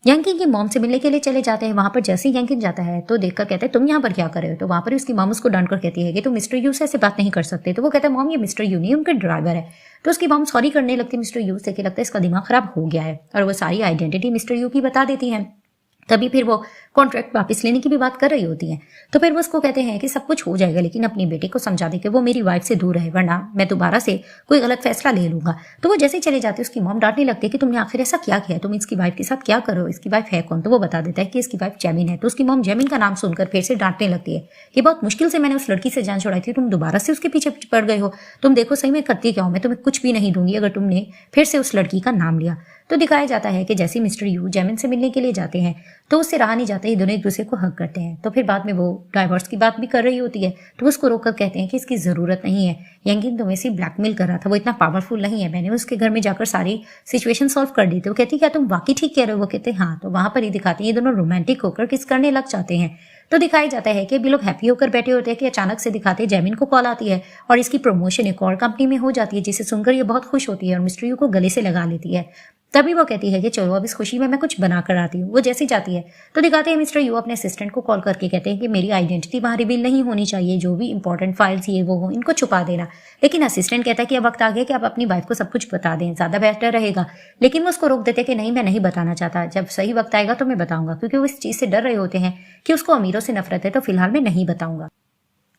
यंकिन की मॉम से मिलने के लिए चले जाते हैं। वहां पर जैसे ही यंकिन जाता है तो देखकर कहते हैं तुम यहाँ पर क्या कर रहे हो। तो वहां पर उसकी मॉम उसको डांटकर कहती है कि तुम मिस्टर यू से ऐसे बात नहीं कर सकते। तो वो कहता है मॉम ये मिस्टर यू नहीं, उनके ड्राइवर है। तो उसकी मॉम सॉरी करने लगती है मिस्टर यू से कि लगता है इसका दिमाग खराब हो गया है और वो सारी आइडेंटिटी मिस्टर यू की बता देती है। तभी फिर वो कॉन्ट्रैक्ट वापस लेने की भी बात कर रही होती है। तो फिर वो उसको कहते हैं कि सब कुछ हो जाएगा, लेकिन अपनी बेटे को समझा दे कि वो मेरी वाइफ से दूर रहे, वरना मैं दोबारा से कोई गलत फैसला ले लूंगा। तो वो जैसे ही चले जाते उसकी मॉम डांटने लगती है कि तुमने आखिर ऐसा क्या किया, तुम इसकी वाइफ के साथ क्या करो, इसकी वाइफ है कौन। तो वो बता देता है कि इसकी वाइफ जैमिन है। तो उसकी मॉम जैमिन का नाम सुनकर फिर से डांटने लगती है कि बहुत मुश्किल से मैंने उस लड़की से जान छुड़ाई थी, तुम दोबारा से उसके पीछे पड़ गए हो, तुम देखो सही में करती क्या हो, मैं तुम्हें कुछ भी नहीं दूंगी अगर तुमने फिर से उस लड़की का नाम लिया। तो दिखाया जाता है कि जैसे मिस्टर यू जैमिन से मिलने के लिए जाते हैं तो उससे रहा नहीं जाता, ये दोनों एक दूसरे को हक करते हैं। तो फिर बाद में वो डाइवोर्स की बात भी कर रही होती है तो उसको रोककर कहते हैं कि इसकी जरूरत नहीं है, यंकिन तुम्हें से ब्लैकमेल कर रहा था, वो इतना पावरफुल नहीं है, मैंने उसके घर में जाकर सारी सिचुएशन सॉल्व कर दी। तो वो कहती क्या तुम वाकई ठीक कह रहे हो। वो कहते हाँ। तो वहां पर ही दिखाते हैं ये दोनों रोमांटिक होकर किस करने लग जाते हैं। तो दिखाया जाता है कि भी लोग हैप्पी होकर बैठे होते हैं कि अचानक से दिखाते जैमिन को कॉल आती है और इसकी प्रमोशन एक और कंपनी में हो जाती है, जिसे सुनकर ये बहुत खुश होती है और मिस्टर यू को गले से लगा लेती है। तभी वो कहती है कि चलो अब इस खुशी में मैं कुछ बना कर आती हूँ। वो जैसी जाती है तो दिखाते हैं मिस्टर यू अपने असिस्टेंट को कॉल करके कहते हैं कि मेरी आइडेंटिटी वहां रिवील नहीं होनी चाहिए, जो भी इंपॉर्टेंट फाइल्स ये वो हो इनको छुपा देना। लेकिन असिस्टेंट कहता है कि अब वक्त आ गया कि आप अपनी वाइफ को सब कुछ बता दें, ज्यादा बेहतर रहेगा। लेकिन वो उसको रोक देते हैं कि नहीं मैं नहीं बताना चाहता, जब सही वक्त आएगा तो मैं बताऊंगा, क्योंकि वो इस चीज से डर रहे होते हैं कि उसको अमीरों से नफरत है, तो फिलहाल मैं नहीं बताऊंगा।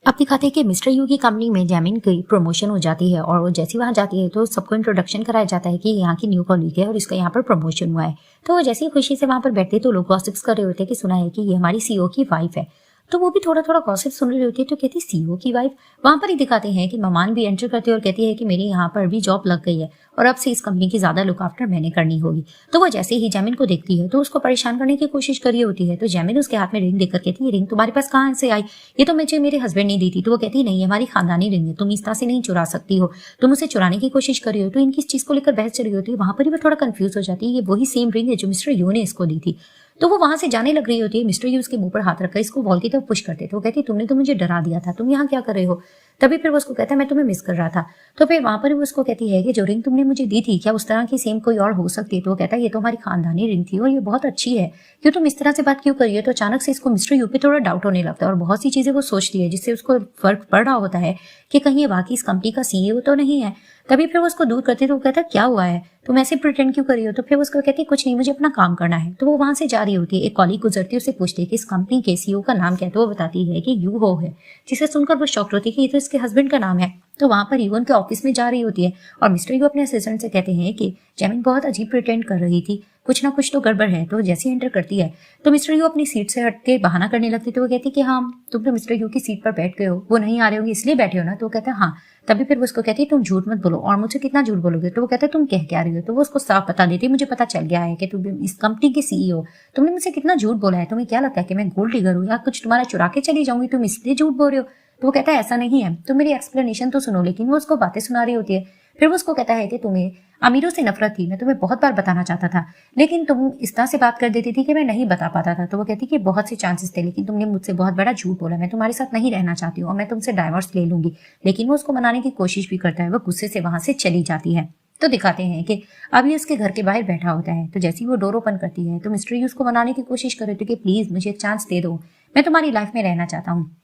अब दिखाते हैं कि मिस्टर यू की कंपनी में जैमिन की प्रमोशन हो जाती है और वो जैसी वहां जाती है तो सबको इंट्रोडक्शन कराया जाता है कि यहाँ की न्यू कॉलीग है और इसका यहाँ पर प्रमोशन हुआ है। तो वो जैसी खुशी से वहां पर बैठते तो लोग गॉसिप्स कर रहे होते हैं कि सुना है कि ये हमारी सीईओ की वाइफ है। तो वो भी थोड़ा थोड़ा गॉसिप सुन रही होती है। तो कहती सीईओ की वाइफ। वहां पर ही दिखाते हैं कि ममान भी एंटर करती है और कहती है कि मेरी यहाँ पर भी जॉब लग गई है और अब से इस कंपनी की ज्यादा लुक आफ्टर मैंने करनी होगी। तो वो जैसे ही जैमिन को देखती है तो उसको परेशान करने की कोशिश कर रही होती है। तो जैमिन उसके हाथ में रिंग देकर कहती है रिंग तुम्हारे पास कहाँ से आई, ये तो मुझे मेरे हस्बैंड ने दी थी। तो वो कहती है नहीं, हमारी खानदानी रिंग है, तुम इस तरह से नहीं चुरा सकती हो, तुम उसे चुराने की कोशिश कर रही हो। तो इनकी इस चीज को लेकर बहस चल रही होती है। वहां पर ही वो थोड़ा कंफ्यूज हो जाती है, ये वही सेम रिंग है जो मिस्टर यू ने इसको दी थी। तो वो वहां से जाने लग रही होती है। मिस्टर यू उसके मुंह पर हाथ रखकर इसको वॉल की तरफ पुश करते थे। वो कहती तुमने तो मुझे डरा दिया था, तुम यहाँ क्या कर रहे हो। तभी फिर वो उसको कहता है मैं तुम्हें मिस कर रहा था। तो फिर वहां पर वो उसको कहती है कि जो रिंग तुमने मुझे दी थी क्या उस तरह की सेम कोई और हो सकती है। तो वो कहता है ये तो हमारी खानदानी रिंग थी और ये बहुत अच्छी है, क्यों तुम इस तरह से बात क्यों कर रही हो। तो अचानक से इसको मिस्टर यू पे थोड़ा डाउट होने लगता है और बहुत सी चीजें वो सोचती है जिससे उसको फर्क पड़ रहा होता है कि कहीं ये वाकई इस कंपनी का सीईओ तो नहीं है। तभी फिर वो उसको दूर करती है। तो वो कहता है क्या हुआ है, तुम ऐसे प्रिटेंड क्यों कर रही हो। तो फिर उसको कहती है कुछ नहीं, मुझे अपना काम करना है। तो वो वहां से जा रही होती है। एक कॉलीग गुजरती है, उससे पूछती है कि इस कंपनी के सीईओ का नाम क्या है। तो वो बताती है कि यू हो है, जिसे सुनकर वो शॉक्ड होती है कि ये तो इसके हस्बैंड का नाम है। तो वहां पर यूवन के ऑफिस में जा रही होती है और मिस्टर यू अपने असिस्टेंट से कहते हैं कि जैमिन बहुत अजीब प्रिटेंड कर रही थी, कुछ ना कुछ तो गड़बड़ है। तो जैसे एंटर करती है तो मिस्टर यू अपनी सीट से हट के बहाना करने लगती। तो वो कहती कि हाँ तुम तो मिस्टर यू की सीट पर बैठ गए हो, वो नहीं आ रहे होंगे इसलिए बैठे हो ना। तो वो कहता है हाँ। तभी फिर वो उसको कहती है तुम झूठ मत बोलो, और मुझसे कितना झूठ बोलोगे। तो वो कहता है तुम कह क्या रही हो। तो वो उसको साफ बता देती है मुझे पता चल गया है कि तुम इस कंपनी के सीईओ, तुमने मुझसे कितना झूठ बोला है, तुम्हें क्या लगता है कि मैं गोल्ड डिगर हूँ या कुछ तुम्हारा चुरा के चली जाऊंगी, तुम इसलिए झूठ बोल रहे हो। तो वो कहता है ऐसा नहीं है, तुम मेरी एक्सप्लेनेशन तो सुनो। लेकिन वो उसको बातें सुना रही होती है। फिर वो उसको कहता है कि तुम्हें अमीरों से नफरत थी, मैं तुम्हें बहुत बार बताना चाहता था लेकिन तुम इस तरह से बात कर देती थी कि मैं नहीं बता पाता था। तो वो कहती कि बहुत से चांसेस थे लेकिन तुमने मुझसे बहुत बड़ा झूठ बोला, मैं तुम्हारे साथ नहीं रहना चाहती हूँ और मैं तुमसे डाइवोर्स ले लूंगी। लेकिन वो उसको मनाने की कोशिश भी करता है। वो गुस्से से वहां से चली जाती है। तो दिखाते हैं कि अभी उसके घर के बाहर बैठा होता है। तो जैसे ही वो डोर ओपन करती है तो मिस्टर यू उसको मनाने की कोशिश कर रहे थे कि प्लीज मुझे एक चांस दे दो, मैं तुम्हारी लाइफ में रहना चाहता हूँ।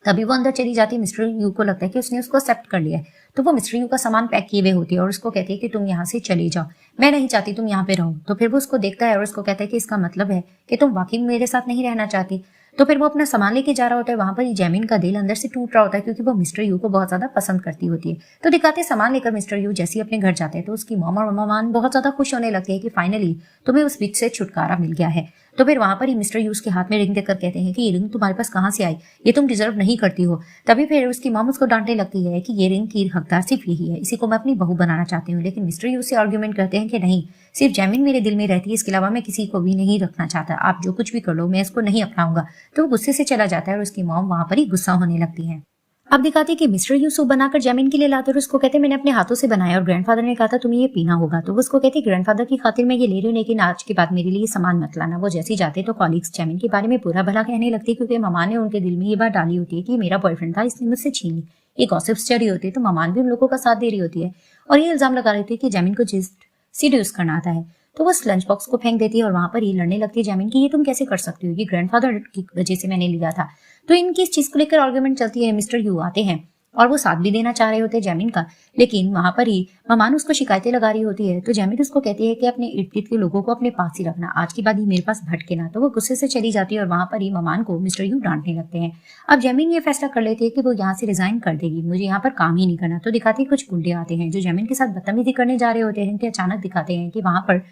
तभी वो अंदर चली जाती है। मिस्टर यू को लगता है कि उसने उसको एक्सेप्ट कर लिया है। तो वो मिस्टर यू का सामान पैक किए हुए होती है और उसको कहती है कि तुम यहाँ से चले जाओ, मैं नहीं चाहती तुम यहाँ पे रहो। तो फिर वो उसको देखता है और उसको कहता है कि इसका मतलब है कि तुम वाकई मेरे साथ नहीं रहना चाहती। तो फिर वो अपना सामान लेके जा रहा होता है। वहां पर जैमिन का दिल अंदर से टूट रहा होता है क्योंकि वो मिस्टर यू को बहुत ज्यादा पसंद करती होती है। तो दिखाते सामान लेकर मिस्टर यू जैसे ही अपने घर जाते हैं तो उसकी मॉम और ममान बहुत ज्यादा खुश होने लगते हैं कि फाइनली तुम्हें उस बिच से छुटकारा मिल गया है। तो फिर वहां पर ही मिस्टर यू उसके हाथ में रिंग देकर कहते हैं कि ये रिंग तुम्हारे पास कहाँ से आई, ये तुम डिजर्व नहीं करती हो। तभी फिर उसकी मॉम उसको डांटने लगती है कि ये रिंग की हकदार सिर्फ यही है, इसी को मैं अपनी बहू बनाना चाहती हूँ। लेकिन मिस्टर यू से आर्ग्यूमेंट करते हैं कि नहीं, सिर्फ जैमिन मेरे दिल में रहती है, इसके अलावा मैं किसी को भी नहीं रखना चाहता, आप जो कुछ भी कर लो मैं इसको नहीं अपनाऊंगा। तो वो गुस्से से चला जाता है और उसकी मॉम वहां पर ही गुस्सा होने लगती है। अब दिखाते कि मिस्टर यू सूप बनाकर जैमिन के लिए लाते और उसको कहते मैंने अपने हाथों से बनाया और ग्रैंडफादर ने कहा था तुम्हें ये पीना होगा। तो वो उसको कहते ग्रैंडफादर की खातिर मैं ये ले रही हूँ लेकिन आज के बाद मेरे लिए सामान मत लाना। वो जैसे ही जाते तो कॉलीग्स जैमिन के बारे में बुरा भला कहने लगती है क्योंकि ममान ने उनके दिल में ये बात डाली होती है कि मेरा बॉयफ्रेंड था, इसने मुझसे छीन ली। ये गॉसिप्स चढ़ी होती है तो ममान भी उन लोगों का साथ दे रही होती है और ये इल्जाम लगा रही थी कि जैमिन को सीड्यूस करना आता है। तो वो लंच बॉक्स को फेंक देती है और वहां पर ही लड़ने लगती है जैमिन की ये तुम कैसे कर सकती हो, ये ग्रैंडफादर की वजह से मैंने लिया था। तो इनकी इस चीज को लेकर आर्ग्यूमेंट चलती है। मिस्टर यू आते हैं और वो साथ भी देना चाह रहे होते हैं जैमिन का, लेकिन वहां पर ही ममान उसको शिकायतें लगा रही होती है। तो जैमिन उसको कहती है कि अपने इर्द गिर्द के लोगों को अपने पास ही रखना, आज के बाद ही मेरे पास भटके ना। तो वो गुस्से से चली जाती है और वहां पर ही ममान को मिस्टर यू डांटने लगते हैं। अब जैमिन ये फैसला कर लेती है कि वो यहाँ से रिजाइन कर देगी, मुझे यहाँ पर काम ही नहीं करना। तो दिखाते कुछ गुंडे आते हैं जो जैमिन के साथ बदतमीजी करने जा रहे होते हैं कि अचानक दिखाते हैं कि वहां पर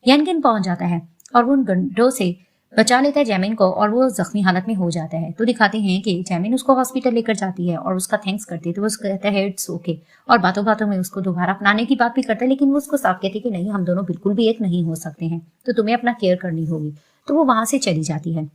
यनकिन पहुंच जाता है और वो उन गुंडों से बचा लेता है जैमिन को और वो जख्मी हालत में हो जाता है। तो दिखाते हैं कि जैमिन उसको हॉस्पिटल लेकर जाती है और उसका थैंक्स करती है। तो वो उसको कहता है इट्स ओके और बातों बातों में उसको दोबारा अपनाने की बात भी करता है, लेकिन वो उसको साफ कहती है कि नहीं, हम दोनों बिल्कुल भी एक नहीं हो सकते हैं, तो तुम्हें अपना केयर करनी होगी। तो वो वहां से चली जाती है।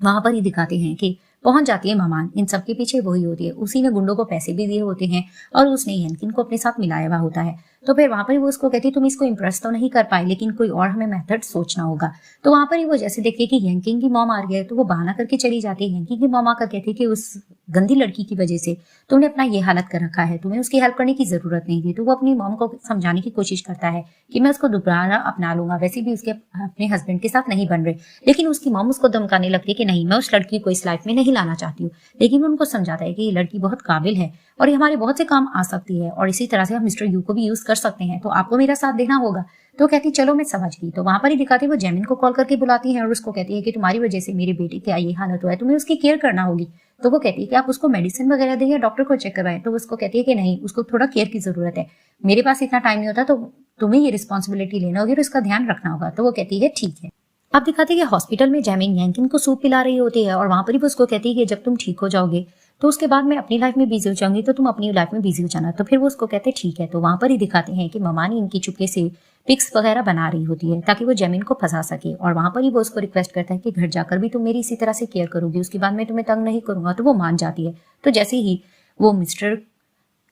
वहां पर ही दिखाते हैं कि पहुंच जाती है ममान, इन सबके पीछे वही होती है, उसी ने गुंडों को पैसे भी दिए होते हैं और उसने यनकिन को अपने साथ मिलाया हुआ होता है। तो फिर वहां पर ही वो उसको कहती है तुम इसको इम्प्रेस तो नहीं कर पाए लेकिन कोई और हमें मेथड सोचना होगा। तो वहां पर ही वो जैसे देखती है कि यनकिन की मॉम आ रही है तो वो बहाना करके चली जाती है। यनकिन की मॉम आकर कहती है कि उस गंदी लड़की की वजह से तुमने अपना ये हालत कर रखा है, तुम्हें उसकी हेल्प करने की जरूरत नहीं थी। तो वो अपनी मॉम को समझाने की कोशिश करता है कि मैं उसको दोबारा अपना लूंगा, वैसे भी उसके अपने हस्बैंड के साथ नहीं बन रहे। लेकिन उसकी मॉम उसको धमकाने लगती है कि नहीं, मैं उस लड़की को इस लाइफ में नहीं लाना चाहती हूँ। लेकिन वो उनको समझाता है कि ये लड़की बहुत काबिल है और ये हमारे बहुत से काम आ सकती है और इसी तरह से हम मिस्टर यू को भी यूज कर सकते हैं, तो आपको मेरा साथ देना होगा। तो कहती चलो मैं समझ गई। तो वहां पर ही दिखाती वो जैमिन को कॉल करके बुलाती है और उसको कहती है कि तुम्हारी वजह से मेरे बेटे की ये हालत हुआ है, तुम्हें उसकी केयर करना होगी। तो वो कहती है कि आप उसको मेडिसिन वगैरह दें या डॉक्टर को चेक करवाएं। तो उसको कहती है कि नहीं, उसको थोड़ा केयर की जरूरत है, मेरे पास इतना टाइम नहीं होता, तो तुम्हें ये रिस्पॉन्सिबिलिटी लेना होगी और उसका ध्यान रखना होगा। तो वो कहती है ठीक है। आप दिखाते हैं कि हॉस्पिटल में जैमिन यंकिन को सूप पिला रही होती है और वहां पर ही वो उसको कहती है कि जब तुम ठीक हो जाओगे तो उसके बाद मैं अपनी लाइफ में बिजी हो जाऊंगी, तो तुम अपनी लाइफ में बिजी हो जाना। तो फिर वो उसको कहते हैं ठीक है। तो वहां पर ही दिखाते हैं कि ममानी इनकी चुपके से पिक्स वगैरह बना रही होती है ताकि वो जैमिन को फंसा सके, और वहां पर ही वो उसको रिक्वेस्ट करता है कि घर जाकर भी तुम मेरी इसी तरह से केयर करोगी, उसके बाद मैं तुम्हें तंग नहीं करूंगा। तो वो मान जाती है। तो जैसे ही वो मिस्टर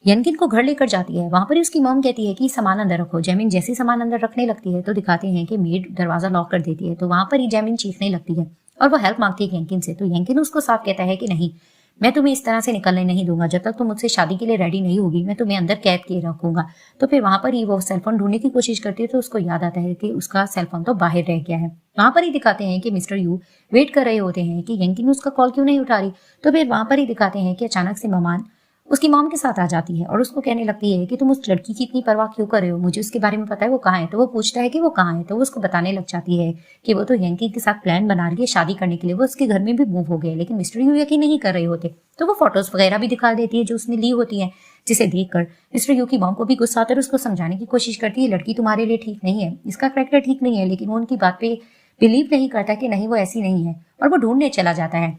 यनकिन को घर लेकर जाती है, वहां पर ही उसकी मॉम कहती है कि सामान अंदर रखो। जैमिन जैसे ही सामान अंदर रखने लगती है तो दिखाते हैं कि मेड दरवाजा लॉक कर देती है। तो वहां पर ही जैमिन चीखने लगती है और वो हेल्प मांगती है यंकिन से। तो यंकिन उसको साफ कहता है कि नहीं, मैं तुम्हें इस तरह से निकलने नहीं दूंगा, जब तक तुम मुझसे शादी के लिए रेडी नहीं होगी मैं तुम्हें अंदर कैद किए रखूंगा। तो फिर वहां पर ही वो सेलफोन ढूंढने की कोशिश करती है तो उसको याद आता है कि उसका सेलफोन तो बाहर रह गया है। वहां पर ही दिखाते हैं कि मिस्टर यू वेट कर रहे होते हैं कि यंकिन उसका कॉल क्यों नहीं उठा रही। तो फिर वहां पर ही दिखाते हैं कि अचानक से ममान उसकी मॉम के साथ आ जाती है और उसको कहने लगती है कि तुम उस लड़की की इतनी परवाह क्यों कर रहे हो, मुझे उसके बारे में पता है वो कहाँ है। तो वो पूछता है कि वो कहाँ है। तो वो उसको बताने लग जाती है कि वो तो यंकी के साथ प्लान बना रही है शादी करने के लिए, वो उसके घर में भी मूव हो गए, लेकिन मिस्टर यू यकीन नहीं कर रहे होते। तो वो फोटोज वगैरह भी दिखा देती है जो उसने ली होती है, जिसे देखकर मिस्टर यू की मॉम को भी गुस्सा आता है। उसको समझाने की कोशिश करती है लड़की तुम्हारे लिए ठीक नहीं है, इसका कैरेक्टर ठीक नहीं है, लेकिन वो उनकी बात पे बिलीव नहीं करता कि नहीं वो ऐसी नहीं है, और वो ढूंढने चला जाता है।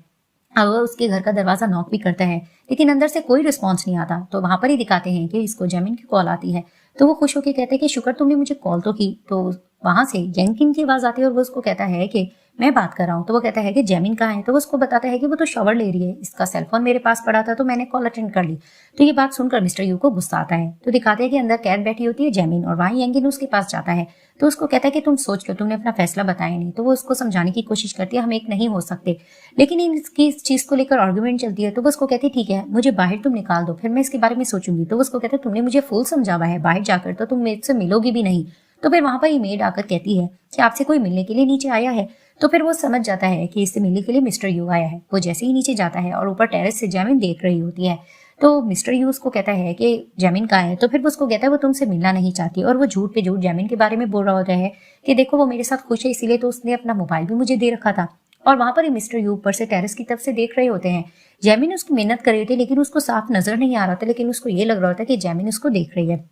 अब वो उसके घर का दरवाजा नॉक भी करता है लेकिन अंदर से कोई रिस्पॉन्स नहीं आता। तो वहां पर ही दिखाते हैं कि इसको जैमिन की कॉल आती है। तो वो खुश होकर कहते हैं कि शुक्र तुमने मुझे कॉल तो की। तो वहां से यंकिन की आवाज आती है और वो उसको कहता है कि मैं बात कर रहा हूँ। तो वो कहता है कि जैमिन कहाँ है। तो वो उसको बताता है कि वो तो शॉवर ले रही है, इसका सेलफोन मेरे पास पड़ा था तो मैंने कॉल अटेंड कर ली। तो ये बात सुनकर मिस्टर यू को गुस्सा आता है। तो दिखाते हैं कि अंदर कैद बैठी होती है जैमिन और वहीं यंकिन उसके पास जाता है। तो उसको कहता है कि तुम सोच लो, तुमने अपना फैसला बताया नहीं। तो वो उसको समझाने की कोशिश करती है हम एक नहीं हो सकते, लेकिन इसकी इस चीज को लेकर आर्गुमेंट चलती है। तो वो उसको कहती है ठीक है मुझे बाहर तुम निकाल दो, फिर मैं इसके बारे में सोचूंगी। तो वो उसको कहते हैं तुमने मुझे फुल समझावा है, बाहर जाकर तो तुम मेरे से मिलोगी भी नहीं। तो फिर वहां पर ही मेड आकर कहती है कि आपसे कोई मिलने के लिए नीचे आया है। तो फिर वो समझ जाता है कि इससे मिलने के लिए मिस्टर यू आया है। वो जैसे ही नीचे जाता है और ऊपर टेरेस से जैमिन देख रही होती है। तो मिस्टर यू उसको कहता है कि जैमिन कहाँ है। तो फिर वो उसको कहता है वो तुमसे मिलना नहीं चाहती, और वो झूठ पे झूठ जैमिन के बारे में बोल रहा होता है कि देखो वो मेरे साथ खुश है इसीलिए तो उसने अपना मोबाइल भी मुझे दे रखा था। और वहां पर ही मिस्टर यू ऊपर से टेरेस की तरफ से देख रहे होते हैं। जैमिन उसकी मेहनत कर रही थी लेकिन उसको साफ नजर नहीं आ रहा था, लेकिन उसको ये लग रहा था कि जैमिन उसको देख रही है।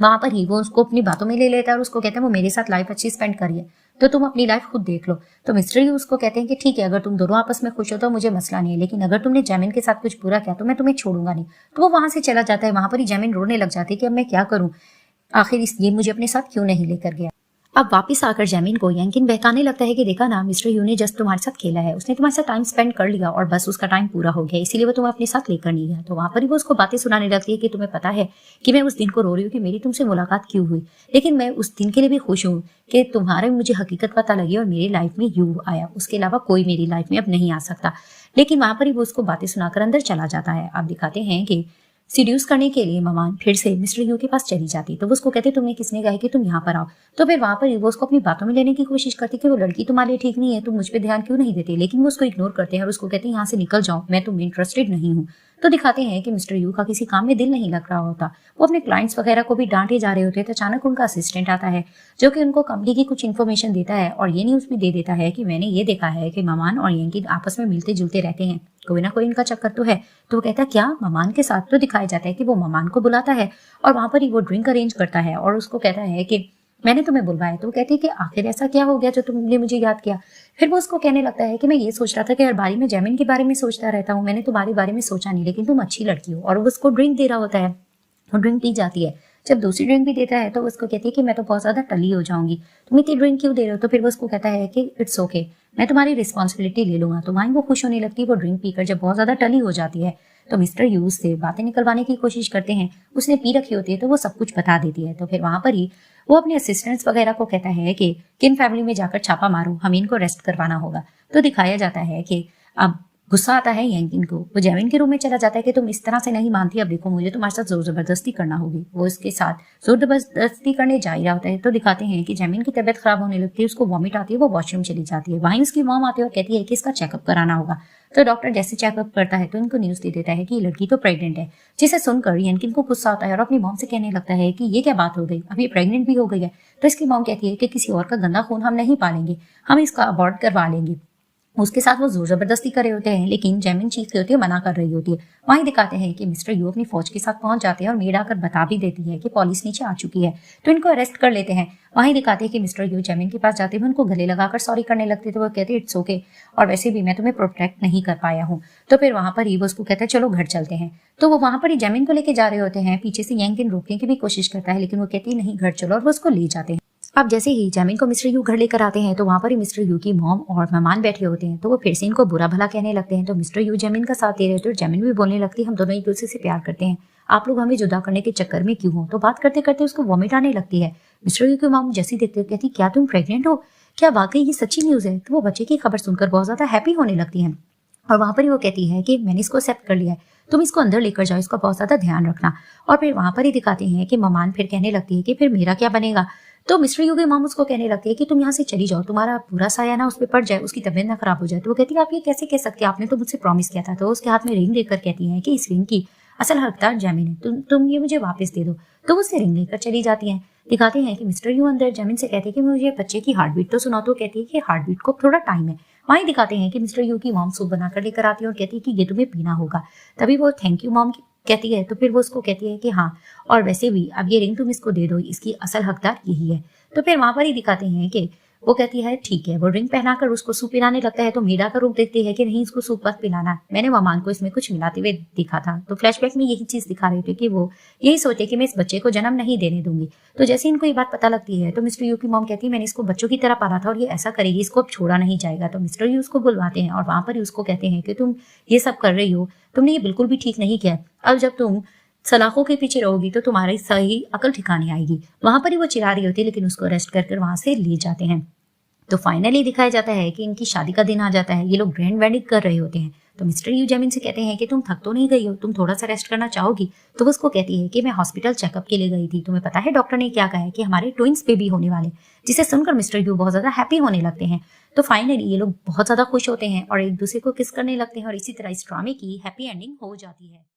वहां पर ही वो उसको अपनी बातों में ले लेता है और उसको कहता है वो मेरे साथ लाइफ अच्छी स्पेंड करिए, तो तुम अपनी लाइफ खुद देख लो। तो मिस्टर यू उसको कहते हैं कि ठीक है अगर तुम दोनों आपस में खुश हो तो मुझे मसला नहीं है, लेकिन अगर तुमने जैमिन के साथ कुछ बुरा किया तो मैं तुम्हें छोड़ूंगा नहीं। तो वो वहां से चला जाता है। वहां पर ही जैमिन रोने लग जाती है कि अब मैं क्या करूं, आखिर ये मुझे अपने साथ क्यों नहीं लेकर गया। अब वापस आकर जैमिन को यंकिन बहकाने लगता है कि देखा ना मिस्टर यू ने जस्ट तुम्हारे साथ खेला है, उसने तुम्हारे साथ टाइम स्पेंड कर लिया और बस उसका टाइम पूरा हो गया, इसीलिए वो तुम्हें अपने साथ लेकर नहीं गया। तो वहां पर ही वो उसको बातें सुनाने लगती है कि तुम्हें पता है कि मैं उस दिन को रो रही हूँ कि मेरी तुमसे मुलाकात क्यों हुई, लेकिन मैं उस दिन के लिए भी खुश हूँ कि तुम्हारे मुझे हकीकत पता लगी और मेरी लाइफ में यू आया, उसके अलावा कोई मेरी लाइफ में अब नहीं आ सकता। लेकिन वहां पर ही वो उसको बातें सुनाकर अंदर चला जाता है। आप दिखाते हैं कि सीड्यूस करने के लिए ममान फिर से मिस्टर यू के पास चली जाती। तो वो उसको कहते तुम्हें किसने कहा कि तुम यहाँ पर आओ। तो फिर वहां पर वो उसको अपनी बातों में लेने की कोशिश करती कि वो लड़की तुम्हारे लिए ठीक नहीं है, तुम मुझ पर ध्यान क्यों नहीं देते, लेकिन वो उसको इग्नोर करते हैं और उसको कहते हैं यहाँ से निकल जाओ, मैं तुम्हें इंटरेस्टेड नहीं हूँ। तो दिखाते हैं कि मिस्टर यू का किसी काम में दिल नहीं लग रहा होता, वो अपने क्लाइंट्स वगैरह को भी डांटे जा रहे होते हैं। तो अचानक उनका असिस्टेंट आता है जो कि उनको कंपनी की कुछ इन्फॉर्मेशन देता है और ये न्यूज भी दे देता है कि मैंने ये देखा है कि ममान और यंकी आपस में मिलते जुलते रहते हैं, कोई ना कोई इनका चक्कर तो है। तो वो कहता है क्या ममान के साथ। तो दिखाया जाता है कि वो ममान को बुलाता है और वहां पर ही वो ड्रिंक अरेंज करता है और उसको कहता है कि मैंने तुम्हें बुलवाया। तो वो कहती है कि आखिर ऐसा क्या हो गया जो तुमने मुझे याद किया। फिर वो उसको कहने लगता है कि मैं ये सोच रहा था कि हर बारी में जैमिन के बारे में सोचता रहता हूँ, मैंने तुम्हारे बारे में सोचा नहीं, लेकिन तुम अच्छी लड़की हो। और वो उसको ड्रिंक दे रहा होता है, वो ड्रिंक पी जाती है। जब दूसरी ड्रिंक भी देता है तो उसको कहती है कि मैं तो बहुत ज्यादा टली हो जाऊंगी, तुम इतनी ड्रिंक क्यों दे रहे हो। तो फिर वो उसको कहता है कि इट्स ओके, मैं तुम्हारी रिस्पॉन्सिबिलिटी ले लूंगा। तो वहीं वो खुश होने लगती है। वो ड्रिंक पीकर जब बहुत ज्यादा टली हो जाती है तो मिस्टर यूज से बातें निकलवाने की कोशिश करते हैं, उसने पी रखी होती है तो वो सब कुछ बता देती है। तो फिर वहां पर ही वो अपने असिस्टेंट्स वगैरह को कहता है कि किन फैमिली में जाकर छापा मारो, हमें इनको रेस्ट करवाना होगा। तो दिखाया जाता है कि अब गुस्सा आता है यंकिन को, वो जैमिन के रूम में चला जाता है कि तुम इस तरह से नहीं मानती, अब देखो मुझे तुम्हारे साथ जोर जबरदस्ती करना होगी। वो इसके साथ जोर जबरदस्ती करने जा ही रहा होता है। तो दिखाते हैं कि जैमिन की तबीयत खराब होने लगती है, उसको वॉमिट आती है, वो वॉशरूम चली जाती है। वहीं उसकी मॉम आती है और कहती है कि इसका चेकअप कराना होगा। तो डॉक्टर जैसे चेकअप करता है तो इनको न्यूज दे देता है कि लड़की तो प्रेग्नेंट है, जिसे सुनकर यंकिन को गुस्सा आता है और अपनी मॉम से कहने लगता है कि ये क्या बात हो गई, अभी प्रेग्नेंट भी हो गई है। तो इसकी मॉम कहती है कि किसी और का गंदा खून हम नहीं पालेंगे, हम इसका अबॉर्ट करवा लेंगे। उसके साथ वो जोर जबरदस्ती कर रहे होते हैं, लेकिन जैमिन चीखती होती है, मना कर रही होती है। वहीं दिखाते हैं कि मिस्टर यू अपनी फौज के साथ पहुंच जाते हैं और मेड आकर बता भी देती है कि पुलिस नीचे आ चुकी है, तो इनको अरेस्ट कर लेते हैं। वहीं दिखाते हैं कि मिस्टर यू जैमिन के पास जाते हुए उनको गले लगाकर सॉरी करने लगते, तो वो कहते हैं इट्स ओके, और वैसे भी मैं तुम्हें प्रोटेक्ट नहीं कर पाया हूँ। तो फिर वहां पर ही वो उसको कहते हैं चलो घर चलते हैं। तो वो वहां पर ही जैमिन को लेके जा रहे होते हैं, पीछे से यंग रोकने की भी कोशिश करता है, लेकिन वो कहती है नहीं घर चलो, और वो उसको ले जाते हैं। अब जैसे ही जैमिन को मिस्टर यू घर लेकर आते हैं, तो वहां पर ही मिस्टर यू की मॉम और मेहमान बैठे होते हैं, तो वो फिर से इनको बुरा भला कहने लगते हैं। तो मिस्टर यू जैमिन का साथ दे रहे होते हैं और जैमिन भी बोलने लगती है हम दोनों एक दूसरे से प्यार करते हैं, आप लोग हमें जुदा करने के चक्कर में क्यों हो। तो बात करते करते उसको वॉमिट आने लगती है। मिस्टर यू की मॉम जैसे देखते हो कहती क्या तुम प्रेग्नेंट हो, क्या वाकई ये सच्ची न्यूज है। तो वो बच्चे की खबर सुनकर बहुत ज्यादा हैप्पी होने लगती है, और वहां पर ही वो कहती है कि मैंने इसको एक्सेप्ट कर लिया है, तुम इसको अंदर लेकर जाओ, इसका बहुत ज्यादा ध्यान रखना। और फिर वहां पर ही दिखाते हैं कि ममान फिर कहने लगती है कि फिर मेरा क्या बनेगा। तो मिस्टर यू की मॉम उसको कहने लगती है कि तुम यहाँ से चली जाओ, तुम्हारा पूरा साया ना उस पर पड़ जाए, उसकी तबीयत ना खराब हो जाए। तो वो कहती है आप ये कैसे कह सकती है, आपने तो मुझसे प्रॉमिस किया था। तो उसके हाथ में रिंग देकर कहती है कि इस रिंग की असल हकदार जैमिन है, तुम ये मुझे वापस दे दो। तो वो उससे रिंग लेकर चली जाती है। दिखाते हैं कि मिस्टर यू अंदर जैमिन से कहते हैं कि मुझे बच्चे की हार्ट बीट तो सुनाओ। तो कहती है कि हार्ट बीट को थोड़ा टाइम है। वहीं दिखाते हैं कि मिस्टर यू की मॉम सूप बनाकर लेकर आती है और कहती है कि ये तुम्हें पीना होगा। तभी वो थैंक यू मॉम कहती है, तो फिर वो उसको कहती है कि हाँ, और वैसे भी अब ये रिंग तुम इसको दे दो, इसकी असल हकदार यही है। तो फिर वहां पर ही दिखाते हैं कि वो कहती है ठीक है, वो रिंग पहनाकर उसको सूप पिलाने लगता है। तो मीरा का रूप देखती है कि नहीं इसको सूप मत पिलाना, मैंने ममान को इसमें कुछ मिलाते हुए देखा था। तो फ्लैशबैक में यही चीज दिखा रहे थे कि वो यही सोचे कि मैं इस बच्चे को जन्म नहीं देने दूंगी। तो जैसे इनको ये बात पता लगती है, तो मिस्टर यू की मॉम कहती है मैंने इसको बच्चों की तरह पाला था और ये ऐसा करेगी, इसको अब छोड़ा नहीं जाएगा। तो मिस्टर यू उसको बुलवाते हैं और वहां पर ही उसको कहते हैं कि तुम ये सब कर रही हो, तुमने ये बिल्कुल भी ठीक नहीं किया। अब जब तुम सलाखों के पीछे रहोगी तो तुम्हारी सही अकल ठिकाने आएगी। वहां पर ही वो चिल्ला रही होती है, लेकिन उसको अरेस्ट कर वहां से ले जाते हैं। तो फाइनली दिखाया जाता है कि इनकी शादी का दिन आ जाता है, ये लोग ग्रैंड वेडिंग कर रहे होते हैं। तो मिस्टर यू जैमिन से कहते हैं कि तुम थक तो नहीं गई हो, तुम थोड़ा सा रेस्ट करना चाहोगी। तो वो उसको कहती है कि मैं हॉस्पिटल चेकअप के लिए गई थी, तुम्हें पता है डॉक्टर ने क्या कहा है कि हमारे ट्विंस बेबी होने वाले, जिसे सुनकर मिस्टर यू बहुत ज्यादा हैप्पी होने लगते हैं। तो फाइनली ये लोग बहुत ज्यादा खुश होते हैं और एक दूसरे को किस करने लगते हैं, और इसी तरह इस ड्रामे की हैप्पी एंडिंग हो जाती है।